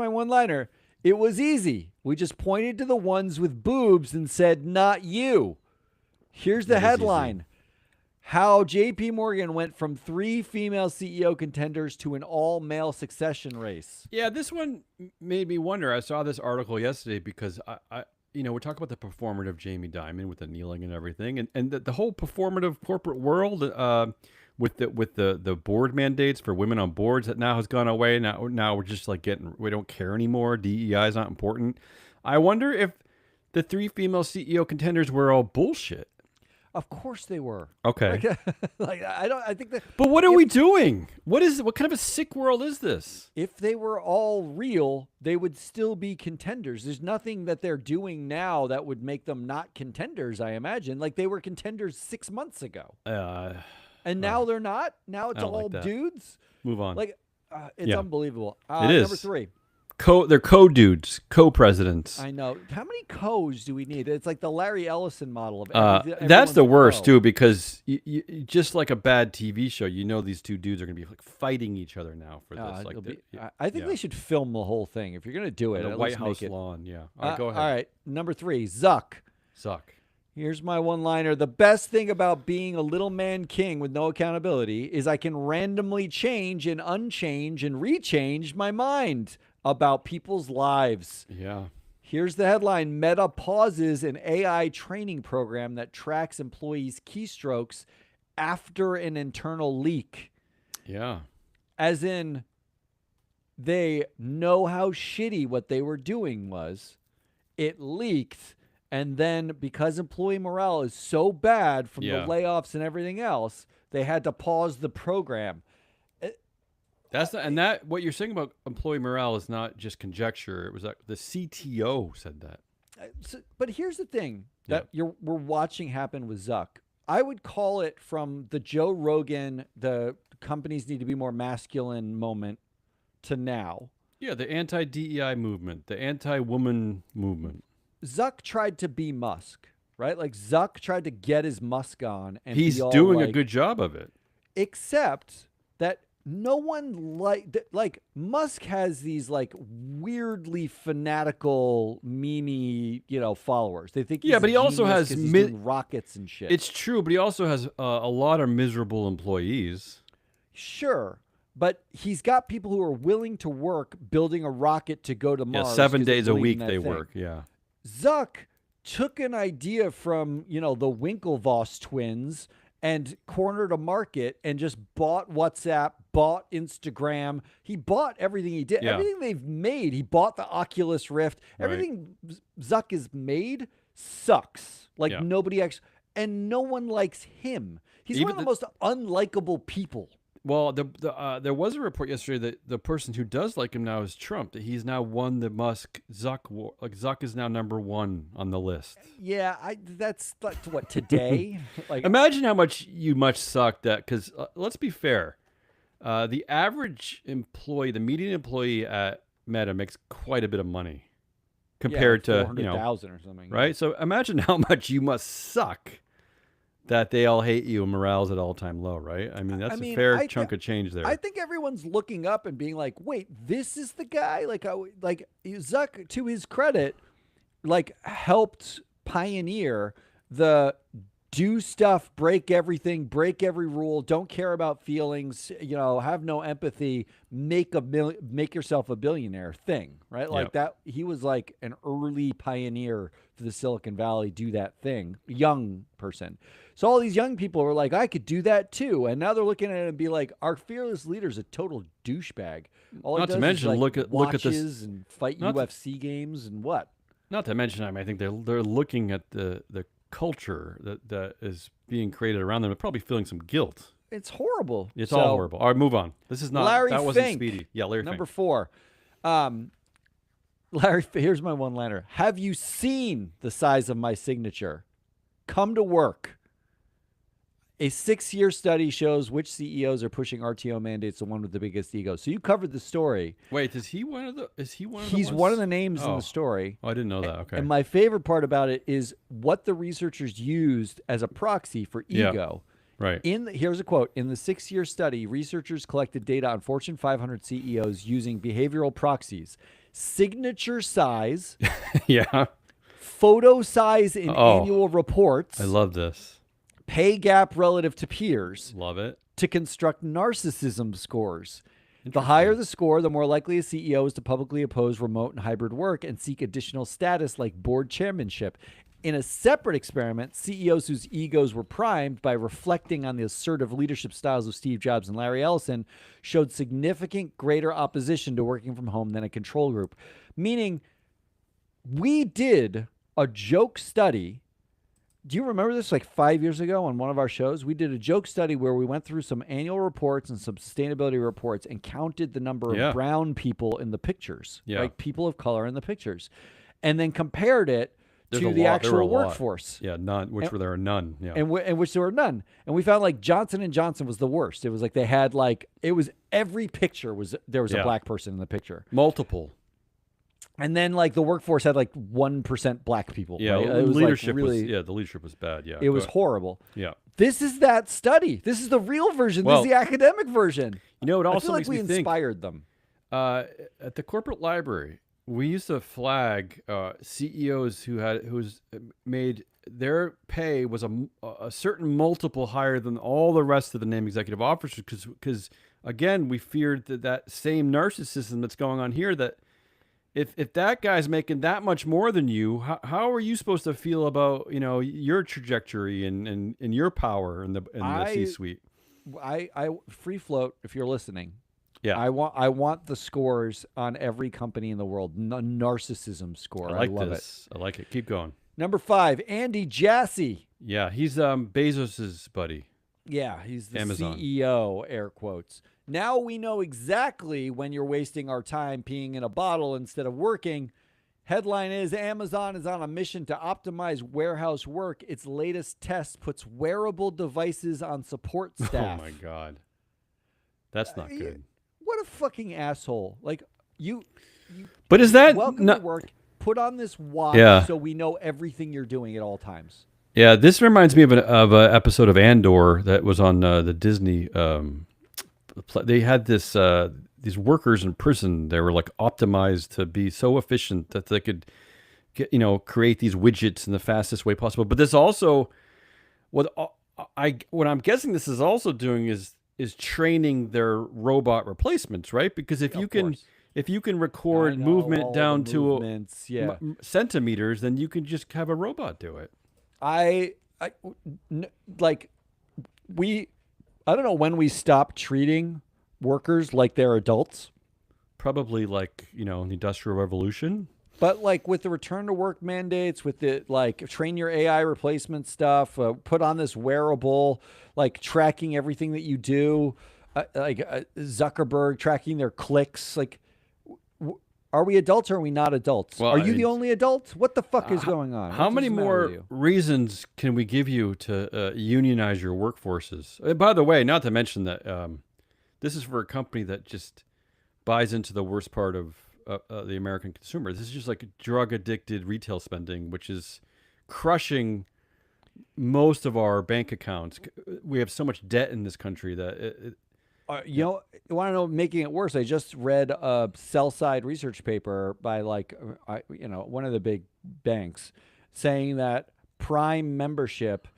one-liner. It was easy. We just pointed to the ones with boobs and said, "Not you." Here's the That is headline. How JP Morgan went from 3 female CEO contenders to an all-male succession race. yeah. This one made me wonder. I saw this article yesterday because I we're talking about the performative Jamie Dimon with the kneeling and everything, and the whole performative corporate world. With the board mandates for women on boards that now has gone away. Now we're just like we don't care anymore. DEI is not important. I wonder if the 3 female CEO contenders were all bullshit. Of course they were. Okay. I think that But what are we doing? What kind of a sick world is this? if they were all real, they would still be contenders. There's nothing that they're doing now that would make them not contenders, I imagine. Like they were contenders 6 months ago. And now they're not. Now it's I don't all like that. dudes. Move on. Like it's Yeah. unbelievable. It is. Number 3. They're co-dudes, co-presidents. I know. How many co's do we need? It's like the Larry Ellison model of That's everyone's the a worst co. too, because just like a bad TV show, these 2 dudes are going to be like fighting each other now for this. Like It'll be- yeah, I think yeah. they should film the whole thing. If you're going to do it, On at the White least House make it. lawn. Yeah. All right, go ahead. All right. Number 3, Zuck. Suck. Here's my one-liner. The best thing about being a little man king with no accountability is I can randomly change and unchange and rechange my mind about people's lives. Yeah. Here's the headline. Meta pauses an AI training program that tracks employees' keystrokes after an internal leak. Yeah. As in, they know how shitty what they were doing was. It leaked. And then because employee morale is so bad from Yeah. the layoffs and everything else, they had to pause the program. That's not, and that what you're saying about employee morale is not just conjecture. It was like the CTO said that. But here's the thing that we're watching happen with Zuck. I would call it from the Joe Rogan, the companies need to be more masculine moment to now. Yeah, the anti-DEI movement, the anti-woman movement. Zuck tried to be Musk, right? Like Zuck tried to get his Musk on, and He's be all doing a like- good job of it. except that no one like Musk has these like weirdly fanatical meme, followers. They think Yeah, he's but a he also genius has 'cause he's doing rockets and shit. It's true, but he also has a lot of miserable employees. Sure, but he's got people who are willing to work building a rocket to go to Yeah, Mars. 7 'cause they days a believe in week that they thing. work. Yeah. Zuck took an idea from, the Winklevoss twins and cornered a market and just bought WhatsApp, bought Instagram. He bought everything he did. Yeah. Everything they've made. He bought the Oculus Rift. Right. Everything Zuck has made sucks. Like Yeah. nobody actually, and no one likes him. He's one Even of the most unlikable people. Well, there was a report yesterday that the person who does like him now is Trump. That he's now won the Musk-Zuck war. Like Zuck is now number 1 on the list. Yeah, that's like what today. Like Imagine how much you must suck that. Because let's be fair, the average employee, the median employee at Meta makes quite a bit of money compared to 400,000 or something. right. So imagine how much you must suck that they all hate you and morale's at all-time low, right? I mean, that's a fair chunk of change there. I think everyone's looking up and being like, "Wait, this is the guy?" Like Zuck, to his credit, like helped pioneer the do stuff, break everything, break every rule, don't care about feelings, have no empathy, make yourself a billionaire thing, right? Like Yep. that. He was like an early pioneer for the Silicon Valley. Do that thing, young person. So all these young people were like, I could do that too, and now they're looking at it and be like, our fearless leader's a total douchebag. All he Not to does mention, is, like, look at this- watches and fight not to- UFC games and what. Not to mention, I think they're looking at the culture that is being created around them and probably feeling some guilt. It's horrible. It's So, all horrible. All right, move on. This is not Larry that wasn't Fink, speedy. Yeah, Larry Number Fink. 4. Larry, here's my one-liner. Have you seen the size of my signature? Come to work. A 6-year study shows which CEOs are pushing RTO mandates, the one with the biggest ego. So you covered the story. Wait, is he one of the He's one of the names in Oh. the story. Oh, I didn't know that. Okay. And my favorite part about it is what the researchers used as a proxy for Yeah. ego. Right. Here's a quote. In the 6-year study, researchers collected data on Fortune 500 CEOs using behavioral proxies, signature size, Yeah. photo size in Oh. annual reports, I love this. pay gap relative to peers, Love it. to construct narcissism scores. The higher the score, the more likely a CEO is to publicly oppose remote and hybrid work and seek additional status like board chairmanship. In a separate experiment, CEOs whose egos were primed by reflecting on the assertive leadership styles of Steve Jobs and Larry Ellison showed significant greater opposition to working from home than a control group. Meaning, we did a joke study. Do you remember this? Like 5 years ago on one of our shows, we did a joke study where we went through some annual reports and some sustainability reports and counted the number Yeah. of brown people in the pictures, Yeah. like people of color in the pictures, and then compared it There's to a the lot- there were a actual lot. workforce. Yeah, none. Which And- were there are none. Yeah. And in which there were none. And we found like Johnson & Johnson was the worst. It was like they had like, it was every picture there was a Yeah. black person in the picture. Multiple. And then like the workforce had like 1% black people. Yeah. right? It was Leadership like really, was the leadership was bad. Yeah. it was horrible. Yeah. This is that study. This is the real version. Well, this is the academic version. You know, it I also feel like makes we me think. inspired them. At the corporate library, we used to flag CEOs who's made their pay was a certain multiple higher than all the rest of the named executive officers because again we feared that same narcissism that's going on here, that if that guy's making that much more than you, how are you supposed to feel about your trajectory and your power in the C-suite? I free float if you're listening. Yeah. I want the scores on every company in the world. Narcissism score. I like love this. I like it. Keep going. Number 5, Andy Jassy. Yeah, he's Bezos's buddy. Yeah, he's the Amazon. CEO, air quotes. Now we know exactly when you're wasting our time peeing in a bottle instead of working. Headline is Amazon is on a mission to optimize warehouse work. Its latest test puts wearable devices on support staff. Oh my God. That's not good. What a fucking asshole. Like you But is that welcome not, to work. Put on this watch Yeah. so we know everything you're doing at all times. Yeah, this reminds me of an episode of Andor that was on the Disney they had this these workers in prison. They were like optimized to be so efficient that they could create these widgets in the fastest way possible. But this also what I'm guessing this is also doing is training their robot replacements, right? Because if Of you can course. if you can I record know movement all down the to movements, yeah. centimeters, then you can just have a robot do it. I n- like we I don't know when we stop treating workers like they're adults, Probably like the Industrial Revolution. but like with the return to work mandates, with the like train your AI replacement stuff, put on this wearable, like tracking everything that you do, Zuckerberg tracking their clicks, like. Are we adults or are we not adults? Well, Are I you the mean, only adult? What the fuck is going on? How What many is the matter with more you? reasons can we give you to unionize your workforces? And by the way, not to mention that this is for a company that just buys into the worst part of the American consumer. This is just like drug addicted retail spending, which is crushing most of our bank accounts. We have so much debt in this country that You know, you want to know, making it worse? I just read a sell side research paper by one of the big banks saying that Prime membership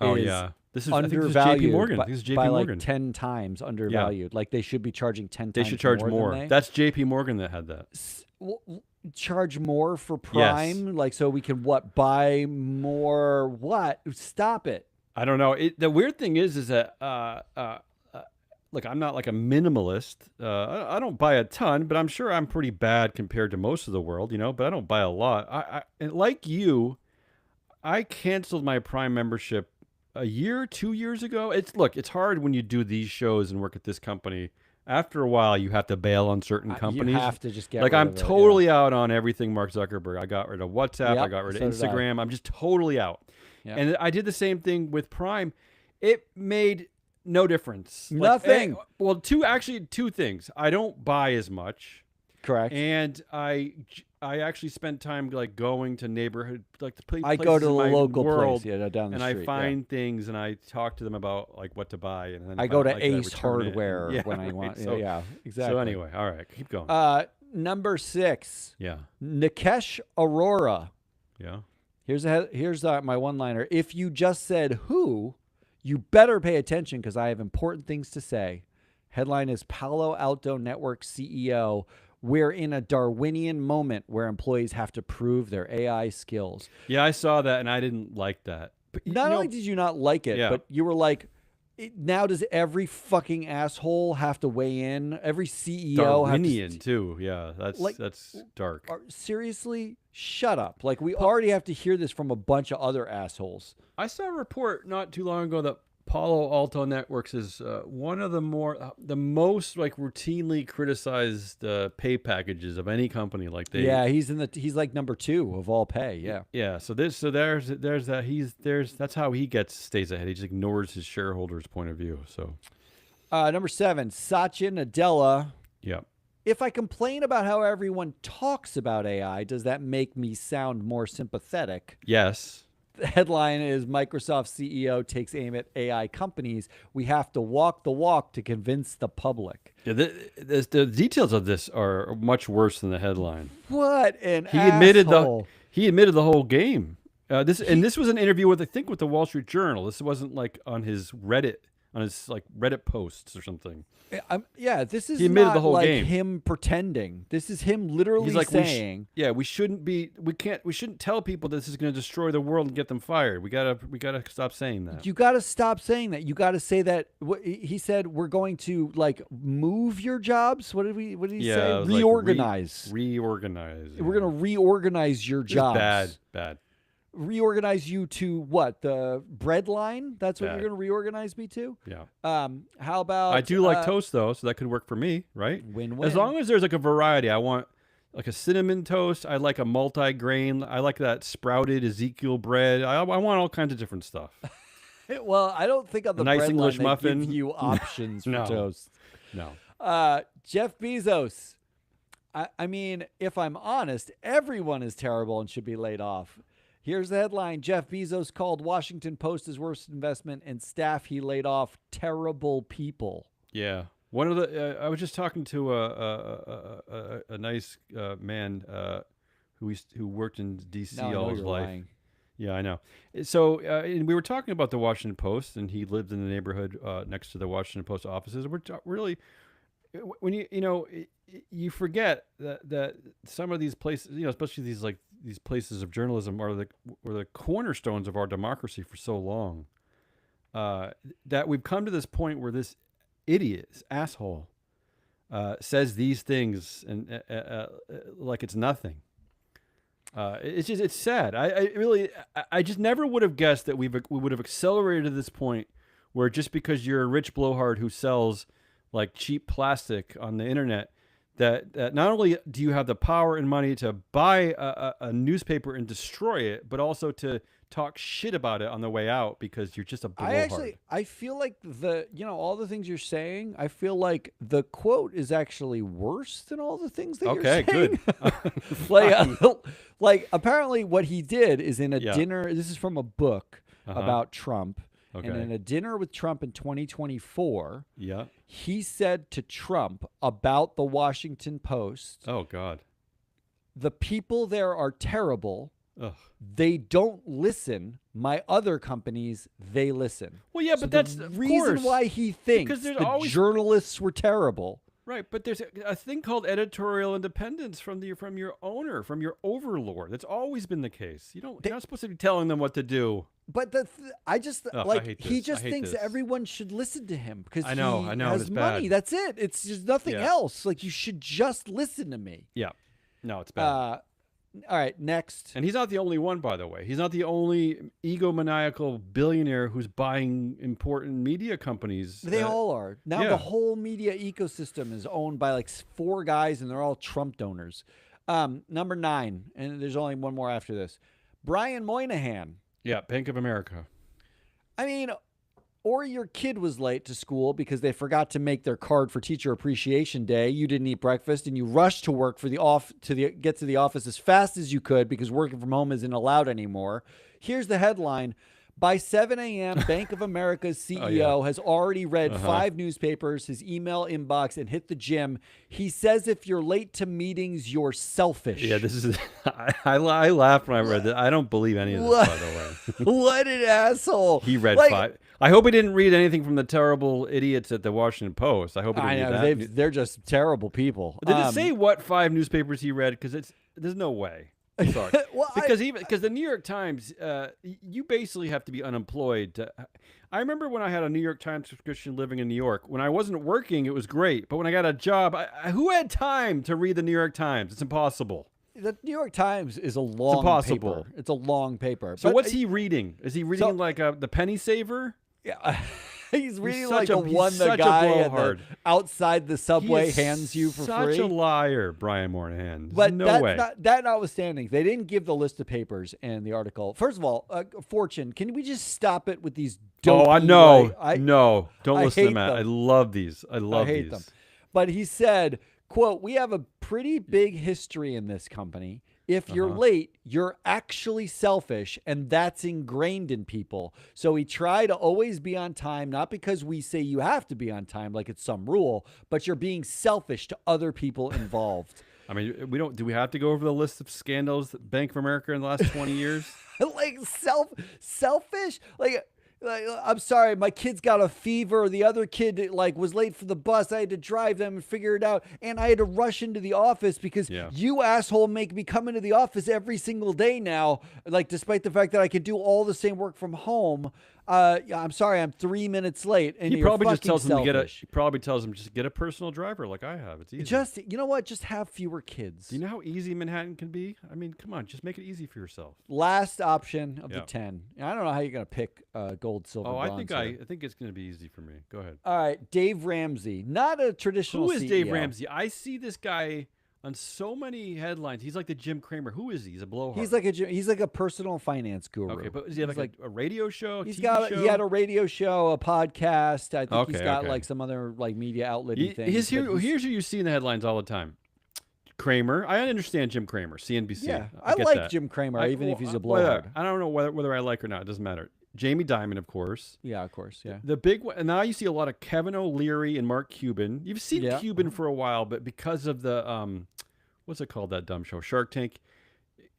oh is yeah, this is I think this is undervalued J.P. Morgan. by, This is J.P. by Morgan. like 10 times undervalued. Like they should be charging 10 They times should charge more. more. Than they. That's J.P. Morgan that had that. Charge more for Prime, like so we can buy more. What? Stop it. I don't know. The weird thing is that look, I'm not like a minimalist. I don't buy a ton, but I'm sure I'm pretty bad compared to most of the world, But I don't buy a lot. And like you, I canceled my Prime membership a year, 2 years ago. It's hard when you do these shows and work at this company. After a while, you have to bail on certain companies. You have to just get like rid I'm of it, totally out on everything Mark Zuckerberg. I got rid of WhatsApp. I Yep, got rid so of did I. Instagram. I'm just totally out. Yep. And I did the same thing with Prime. It made no difference. Nothing. Well, two things. I don't buy as much, Correct. and I actually spend time like going to neighborhood like the places I go to the in my local world, place, down the and street. I find things and I talk to them about like what to buy, and then I if go don't to like it, I Ace return it. Hardware Yeah, when I right. want. So, yeah, exactly. So anyway, all right, keep going. Number 6, yeah, Nikesh Arora. yeah. Here's my one-liner. If you just said who, you better pay attention because I have important things to say. Headline is Palo Alto Network CEO. We're in a Darwinian moment where employees have to prove their AI skills. Yeah, I saw that and I didn't like that. But Not only did you not like it, Yeah. but you were like, now does every fucking asshole have to weigh in? Every CEO Darwinian have to, too. Yeah, that's dark. seriously, shut up. Like we already have to hear this from a bunch of other assholes. I saw a report not too long ago that Palo Alto Networks is one of the most like routinely criticized pay packages of any company. Like He's like number 2 of all pay. Yeah. yeah. So there's that that's how he stays ahead. He just ignores his shareholders' point of view. So Number 7, Satya Nadella. yeah. If I complain about how everyone talks about AI, does that make me sound more sympathetic? Yes. The headline is Microsoft CEO takes aim at AI companies. We have to walk the walk to convince the public. Yeah, the details of this are much worse than the headline. What an He admitted asshole. he admitted the whole game. This was an interview with the Wall Street Journal. This wasn't like on his Reddit posts or something. This is He admitted not the whole like game. him pretending. This is him literally He's like, saying, we shouldn't tell people this is going to destroy the world and get them fired. We gotta stop saying that. you got to stop saying that. You got to say that. He said we're going to like move your jobs. What did he say? it was like Reorganize. reorganize. We're going to reorganize your Just jobs. bad. Reorganize you to what? The bread line? That's what Bad. you're going to reorganize me to? Yeah. How about I do like toast though, so that could work for me, right? Win-win. As long as there's like a variety. I want like a cinnamon toast. I like a multi-grain. I like that sprouted Ezekiel bread. I want all kinds of different stuff. Well, I don't think on the Nice bread English line they give muffin. you options for No. toast. No. Jeff Bezos. I mean, if I'm honest, everyone is terrible and should be laid off. Here's the headline. Jeff Bezos called Washington Post his worst investment and staff he laid off terrible people. Yeah. One of the I was just talking to a nice man who worked in D.C. Now I know all his you're life. lying. Yeah, I know. So and we were talking about the Washington Post, and he lived in the neighborhood next to the Washington Post offices. We're really when you forget that some of these places, especially these places of journalism, were the cornerstones of our democracy for so long. That we've come to this point where this idiot, this asshole, says these things and like it's nothing. It's sad. I just never would have guessed that we would have accelerated to this point where just because you're a rich blowhard who sells like cheap plastic on the internet, that not only do you have the power and money to buy a newspaper and destroy it, but also to talk shit about it on the way out because you're just a blowhard. I feel like all the things you're saying, I feel like the quote is actually worse than all the things that you're saying. Okay, good. Like apparently what he did is in a Yeah. dinner, this is from a book Uh-huh. about Trump. Okay. And in a dinner with Trump in 2024, Yeah. he said to Trump about the Washington Post, Oh God. the people there are terrible. Ugh. They don't listen. My other companies, they listen. Well, yeah, So but that's the of reason course. why he thinks Because there's the always- journalists were terrible. Right, but there's a thing called editorial independence from your owner, from your overlord. That's always been the case. You're not supposed to be telling them what to do. But I just Ugh, I like hate he this. just I hate thinks this. everyone should listen to him because I know, he and has it's money. bad. That's it. It's just nothing Yeah. else. Like you should just listen to me. Yeah. No, it's bad. All right, next. And he's not the only one, by the way. He's not the only egomaniacal billionaire who's buying important media companies. They all are. Now yeah. the whole media ecosystem is owned by like 4 guys and they're all Trump donors. Number 9, and there's only one more after this. Brian Moynihan. Yeah, Bank of America. I mean, or your kid was late to school because they forgot to make their card for Teacher Appreciation Day. You didn't eat breakfast and you rushed to work get to the office as fast as you could because working from home isn't allowed anymore. Here's the headline. By 7 a.m., Bank of America's CEO has already read 5 newspapers, his email inbox, and hit the gym. He says if you're late to meetings, you're selfish. Yeah, this is. I laughed when I read that. I don't believe any of this, by the way. What an asshole. He read Like, 5. I hope he didn't read anything from the terrible idiots at the Washington Post. I hope he I didn't know, read that. they're just terrible people. Did it say what 5 newspapers he read? Because there's no way. I'm sorry. Well, because the New York Times, you basically have to be unemployed. I remember when I had a New York Times subscription living in New York. When I wasn't working, it was great. But when I got a job, who had time to read the New York Times? It's impossible. The New York Times is a long impossible. paper. It's a long paper. So But, what's he reading? Is he reading like the Penny Saver? Yeah. He's reading such like a- the he's one the such a guy blowhard. outside the He subway is hands you for such free. a liar, Brian Moynihan. There's But no way. that notwithstanding, they didn't give the list of papers in the article. First of all, Fortune, can we just stop it with these dopey, I know. like, No, don't I listen to hate Matt. them. I love these. I love hate these. them. But he said, quote, we have a pretty big history in this company. If you're late, you're actually selfish, and that's ingrained in people. So we try to always be on time, not because we say you have to be on time like it's some rule, but you're being selfish to other people involved. I mean, do we have to go over the list of scandals that Bank of America in the last 20 years? Like selfish? Like, I'm sorry, my kid's got a fever. The other kid was late for the bus. I had to drive them and figure it out. And I had to rush into the office because you asshole make me come into the office every single day now. Like, despite the fact that I could do all the same work from home. I'm sorry, I'm 3 minutes late. And He probably just tells selfish. him he probably tells him just get a personal driver like I have. It's easy. You know what? Just have fewer kids. Do you know how easy Manhattan can be? I mean, come on, just make it easy for yourself. Last option of the 10. I don't know how you're going to pick gold, silver, Oh, bronze I here. think it's going to be easy for me. Go ahead. All right, Dave Ramsey, not a traditional Who is Dave CEO. Ramsey? I see this guy on so many headlines. He's like the Jim Cramer. Who is he? He's a blowhard. He's like a personal finance guru. Okay, but does he have like a radio show? He TV show? had a radio show, a podcast. I think he's Okay, got okay. like some other like media outlet things. Here's who you see in the headlines all the time. Kramer. I understand Jim Cramer, CNBC. Yeah, I get like that. Jim Cramer, even if he's a whether- blowhard. I don't know whether I like or not. It doesn't matter. Jamie Dimon, of course. Yeah, of course. Yeah. The big one, and now you see a lot of Kevin O'Leary and Mark Cuban. You've seen Yeah. Cuban for a while, but because of the what's it called, that dumb show, Shark Tank,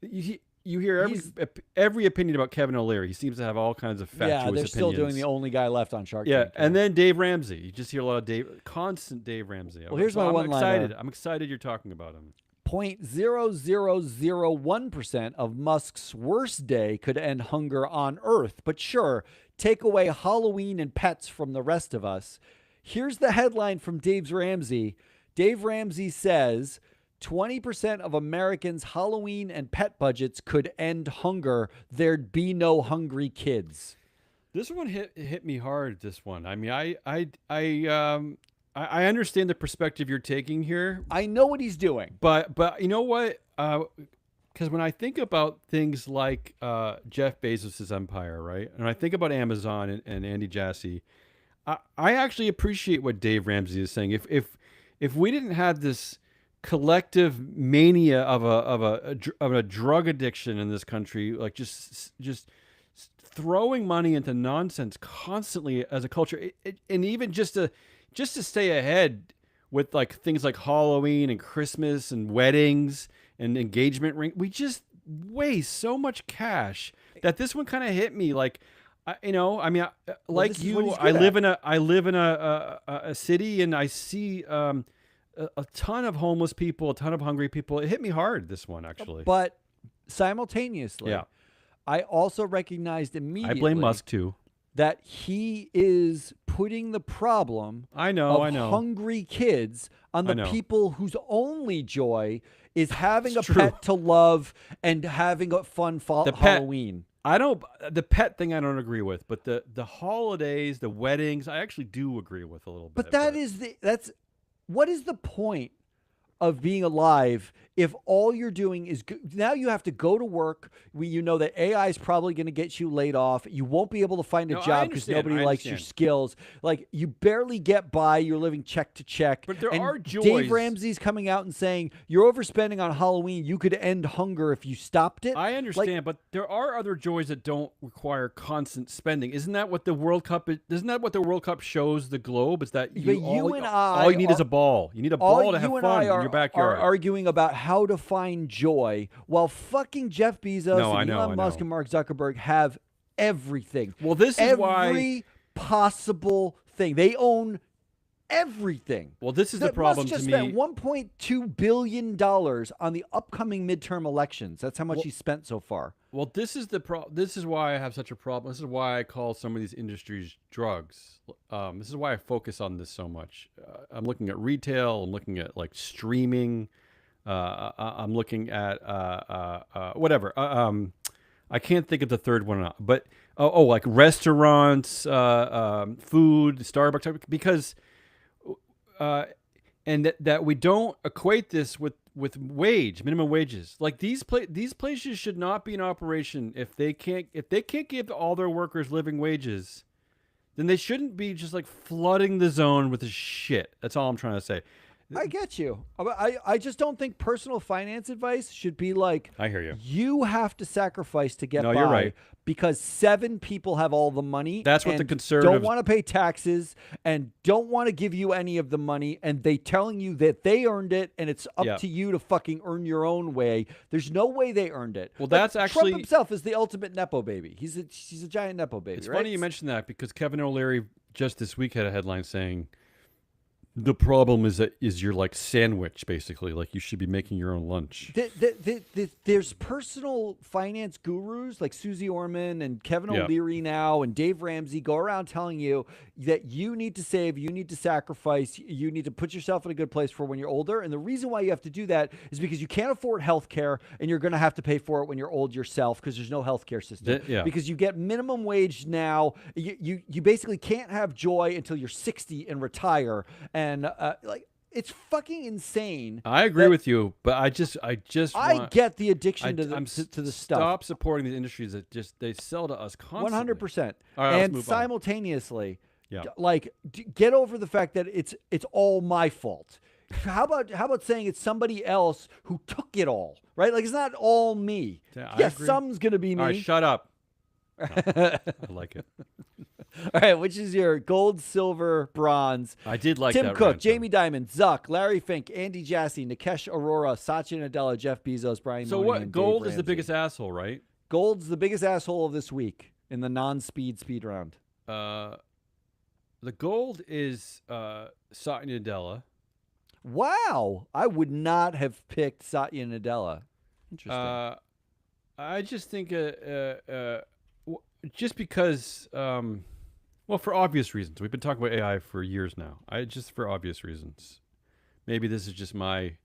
you hear every opinion about Kevin O'Leary. He seems to have all kinds of fatuous Yeah, they're opinions. still doing the only guy left on Shark Yeah, Tank. and then Dave Ramsey. You just hear a lot of constant Dave Ramsey. Well, here's my I'm one-liner. excited. I'm excited you're talking about him. 0.0001% of Musk's worst day could end hunger on Earth. But sure, take away Halloween and pets from the rest of us. Here's the headline from Dave Ramsey. Dave Ramsey says 20% of Americans' Halloween and pet budgets could end hunger. There'd be no hungry kids. This one hit me hard. This one. I mean, I understand the perspective you're taking here. I know what he's doing. But you know what? Because when I think about things like Jeff Bezos' empire, right, and I think about Amazon and Andy Jassy, I actually appreciate what Dave Ramsey is saying. If we didn't have this collective mania of a drug addiction in this country, like just throwing money into nonsense constantly as a culture, and even just to stay ahead with like things like Halloween and Christmas and weddings and engagement ring, we just waste so much cash that this one kind of hit me like, like you, I live in a city and I see a ton of homeless people, a ton of hungry people. It hit me hard, this one, actually. But simultaneously, yeah. I also recognized immediately. I blame Musk too. That he is putting the problem of hungry kids on the people whose only joy is having a true. pet to love and having a fun Halloween. The pet thing I don't agree with, but the holidays, the weddings, I actually do agree with a little bit. But that's what is the point of being alive if all you're doing is now you have to go to work. You know that AI is probably going to get you laid off. You won't be able to find a job because nobody likes your skills. Like you barely get by. You're living check to check. But there are joys. Dave Ramsey's coming out and saying you're overspending on Halloween. You could end hunger if you stopped it. I understand, but there are other joys that don't require constant spending. Isn't that what the World Cup is? Isn't that what the World Cup shows the globe? Is that all you need is a ball. You need a ball to have fun in your backyard. Are arguing about how to find joy while fucking Jeff Bezos and Elon Musk and Mark Zuckerberg have everything. Well, this is why every possible thing. They own everything. Well, this is the problem Musk just to me. spent $1.2 billion on the upcoming midterm elections. That's how much he spent so far. Well, this is This is why I have such a problem. This is why I call some of these industries drugs. This is why I focus on this so much. I'm looking at retail. I'm looking at like streaming. I'm looking at whatever. I can't think of the third one, but like restaurants, food, Starbucks, because and that we don't equate this with minimum wages. Like these places should not be in operation if they can't give all their workers living wages. Then they shouldn't be just like flooding the zone with this shit. That's all I'm trying to say. I get you. I just don't think personal finance advice should be like, I hear you. You have to sacrifice to get by. You're right. Because 7 people have all the money. That's what the conservatives don't want to pay taxes and don't want to give you any of the money, and they telling you that they earned it and it's up to you to fucking earn your own way. There's no way they earned it. Well, that's actually Trump himself is the ultimate nepo baby. He's a giant nepo baby. It's right? funny you mentioned that because Kevin O'Leary just this week had a headline saying the problem is that you're like sandwich, basically. Like you should be making your own lunch. There's personal finance gurus like Susie Orman and Kevin O'Leary now and Dave Ramsey go around telling you that you need to save, you need to sacrifice, you need to put yourself in a good place for when you're older. And the reason why you have to do that is because you can't afford health care and you're going to have to pay for it when you're old yourself because there's no health care system. Because you get minimum wage now. You basically can't have joy until you're 60 and retire. And like it's fucking insane. I agree with you, but I get the addiction to the stuff. Stop supporting these industries that they sell to us constantly. 100%. Right, and simultaneously, get over the fact that it's all my fault. How about saying it's somebody else who took it all, right? Like it's not all me. I agree. Some's gonna be me. All right, shut up. I like it. All right, which is your gold, silver, bronze? I did like Tim that. Cook, rant, though. Jamie Dimon, Zuck, Larry Fink, Andy Jassy, Nikesh Arora, Satya Nadella, Jeff Bezos, Brian So Moynihan, what? and Gold Dave is the Ramsey. biggest asshole, right? Gold's the biggest asshole of this week in the non-speed round. The gold is Satya Nadella. Wow, I would not have picked Satya Nadella. Interesting. I just think just because well, for obvious reasons. We've been talking about AI for years now. For obvious reasons. Maybe this is just my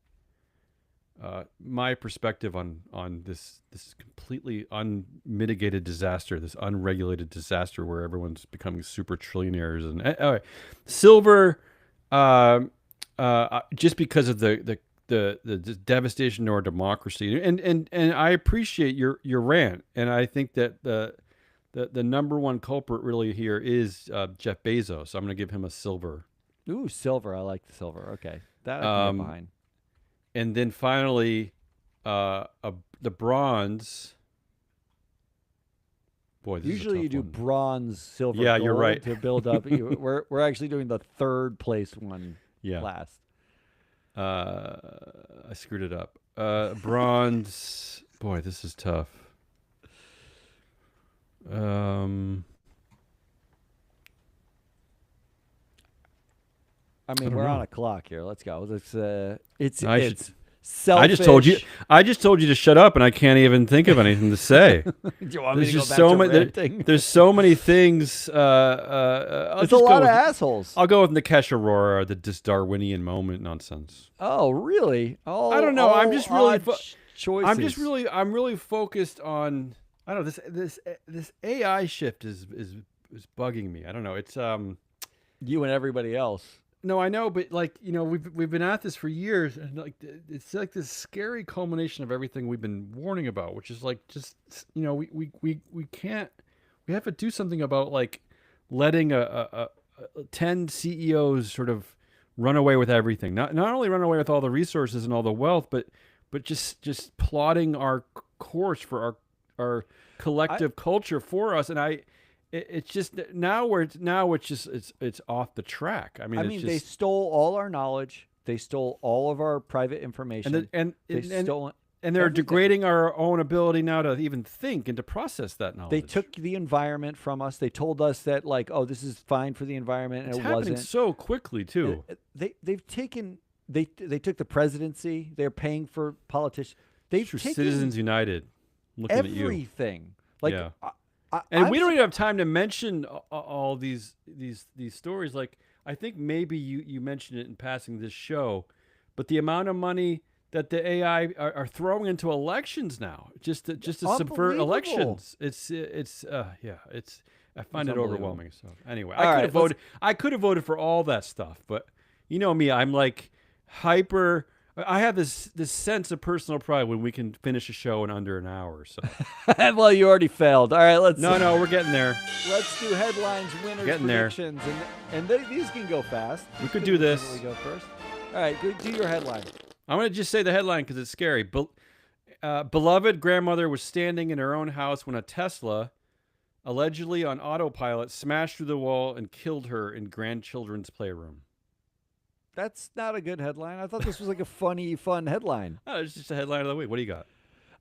perspective on this completely unmitigated disaster, this unregulated disaster where everyone's becoming super trillionaires. And all right, silver, just because of the devastation to our democracy, and I appreciate your rant, and I think that the number one culprit really here is Jeff Bezos. So I'm going to give him a silver. Ooh, silver. I like the silver. Okay, that I can get behind. And then finally, the bronze. Boy, this Usually is a you tough do one. bronze, silver, Yeah, gold you're right. to build up. We're actually doing the third place one last. I screwed it up. Bronze. Boy, this is tough. I mean, don't we're know. on a clock here. Let's go. It's I should- selfish. I just told you to shut up, and I can't even think of anything to say. Do you want me There's to go just back so to many. ranting? There's so many things. It's a lot of assholes. I'll go with Nikesh Arora, the Darwinian moment nonsense. Oh, really? Oh, I don't know. I'm just really. odd choices. I'm really focused on. I don't know. This AI shift is bugging me. I don't know. It's you and everybody else. No, I know, but we've been at this for years, and it's like this scary culmination of everything we've been warning about, which is we can't, we have to do something about letting a 10 CEOs sort of run away with everything. Not only run away with all the resources and all the wealth, but just plotting our course for our collective culture for us. And it's just now it's off the track. I mean, they stole all our knowledge. They stole all of our private information. and stole they're everything. degrading our own ability now to even think and to process that knowledge. They took the environment from us. They told us that this is fine for the environment, and it's it happening wasn't. so quickly too. They've taken. They took the presidency. They're paying for politicians. They've taken Citizens United. I'm looking at you. everything. Yeah. I'm we don't even have time to mention all these stories. I think maybe you mentioned it in passing this show, but the amount of money that the AI are throwing into elections now, just to subvert Unbelievable. elections. I find it overwhelming. So anyway, I could have voted for all that stuff, but you know me, I'm hyper. I have this sense of personal pride when we can finish a show in under an hour. So well, you already failed. All right, let's. No, we're getting there. Let's do headlines, winners, Getting there. predictions, and these can go fast. We could do this. Go first. All right, do your headline. I'm going to just say the headline because it's scary. Beloved grandmother was standing in her own house when a Tesla, allegedly on autopilot, smashed through the wall and killed her in grandchildren's playroom. That's not a good headline. I thought this was a fun headline. Oh, it's just a headline of the week. What do you got?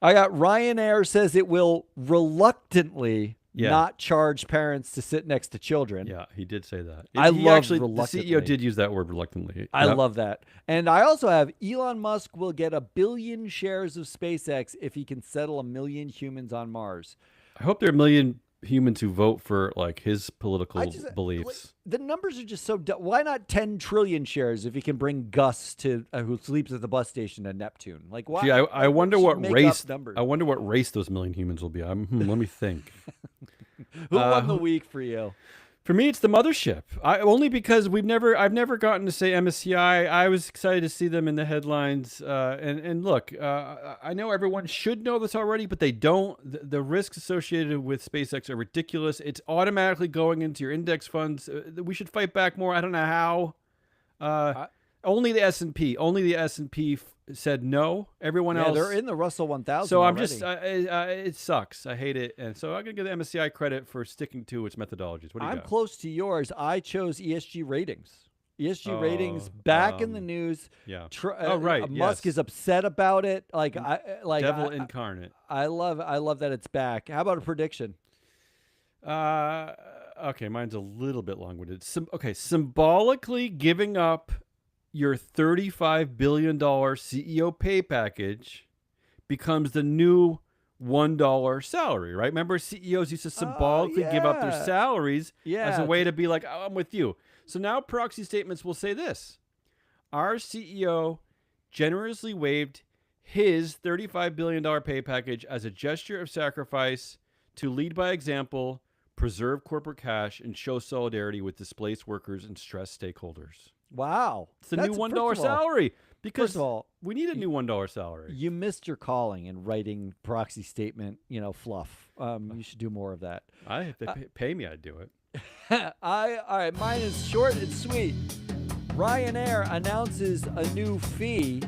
I got Ryanair says it will reluctantly Yeah. not charge parents to sit next to children. Yeah, he did say that. I He love actually, reluctantly. The CEO did use that word reluctantly. I Yep. love that. And I also have Elon Musk will get 1 billion shares of SpaceX if he can settle 1 million humans on Mars. I hope there are 1 million humans who vote for his political beliefs. The numbers are just so dumb. Why not 10 trillion shares if he can bring Gus to who sleeps at the bus station to Neptune? Why? Gee, I wonder Just what make race. up numbers. I wonder what race those 1 million humans will be. Let me think. Who won the week for you? For me, it's the mothership. Only because I've never gotten to say MSCI. I was excited to see them in the headlines. And look, I know everyone should know this already, but they don't. The risks associated with SpaceX are ridiculous. It's automatically going into your index funds. We should fight back more. I don't know how. Only the S&P. Only the S&P said no. Everyone Yeah, else. they're in the Russell 1000. So I'm already. just, it sucks. I hate it. And so I'm going to give the MSCI credit for sticking to its methodologies. What do you I'm got? close to yours. I chose ESG ratings. ESG ratings back in the news. Yeah. Musk yes. is upset about it. Like Devil incarnate. I love that it's back. How about a prediction? Okay, mine's a little bit long-winded. Symbolically giving up your $35 billion CEO pay package becomes the new $1 salary, right? Remember, CEOs used to symbolically give up their salaries as a way to be like, oh, I'm with you. So now proxy statements will say this. Our CEO generously waived his $35 billion pay package as a gesture of sacrifice to lead by example, preserve corporate cash, and show solidarity with displaced workers and stressed stakeholders. Wow. It's the new $1 salary. Because first of all, we need a new $1 salary. You missed your calling in writing proxy statement, fluff. You should do more of that. If they pay me, I'd do it. All right, mine is short and sweet. Ryanair announces a new fee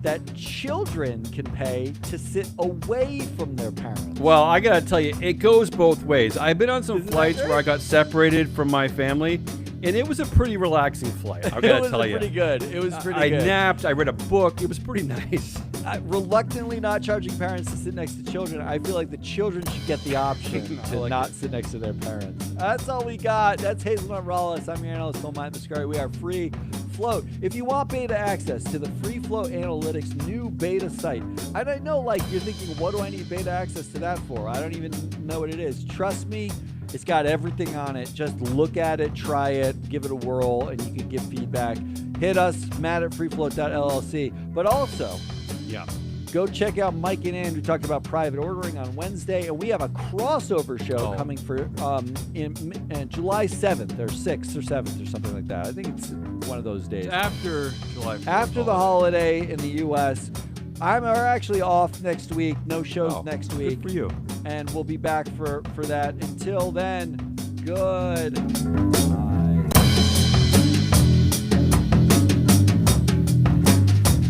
that children can pay to sit away from their parents. Well, I got to tell you, it goes both ways. I've been on some flights where I got separated from my family, and it was a pretty relaxing flight. I got to tell you. It was pretty good. It was pretty good. I napped. I read a book. It was pretty nice. Reluctantly not charging parents to sit next to children. I feel like the children should get the option to not sit next to their parents. That's all we got. That's Hazelnut Rawless. I'm your analyst, Phil Mascari. We are Free Float. If you want beta access to the Free Float Analytics new beta site, and I know you're thinking, what do I need beta access to that for? I don't even know what it is. Trust me, it's got everything on it. Just look at it, try it, give it a whirl, and you can give feedback. Hit us, matt@freefloat.llc. But also, go check out Mike and Andrew talking about private ordering on Wednesday, and we have a crossover show coming for in July 7th or 6th or 7th or something like that. I think it's one of those days. After July 4th. After the holiday in the U.S. We're actually off next week. No shows next week. Good for you. And we'll be back for that. Until then, good.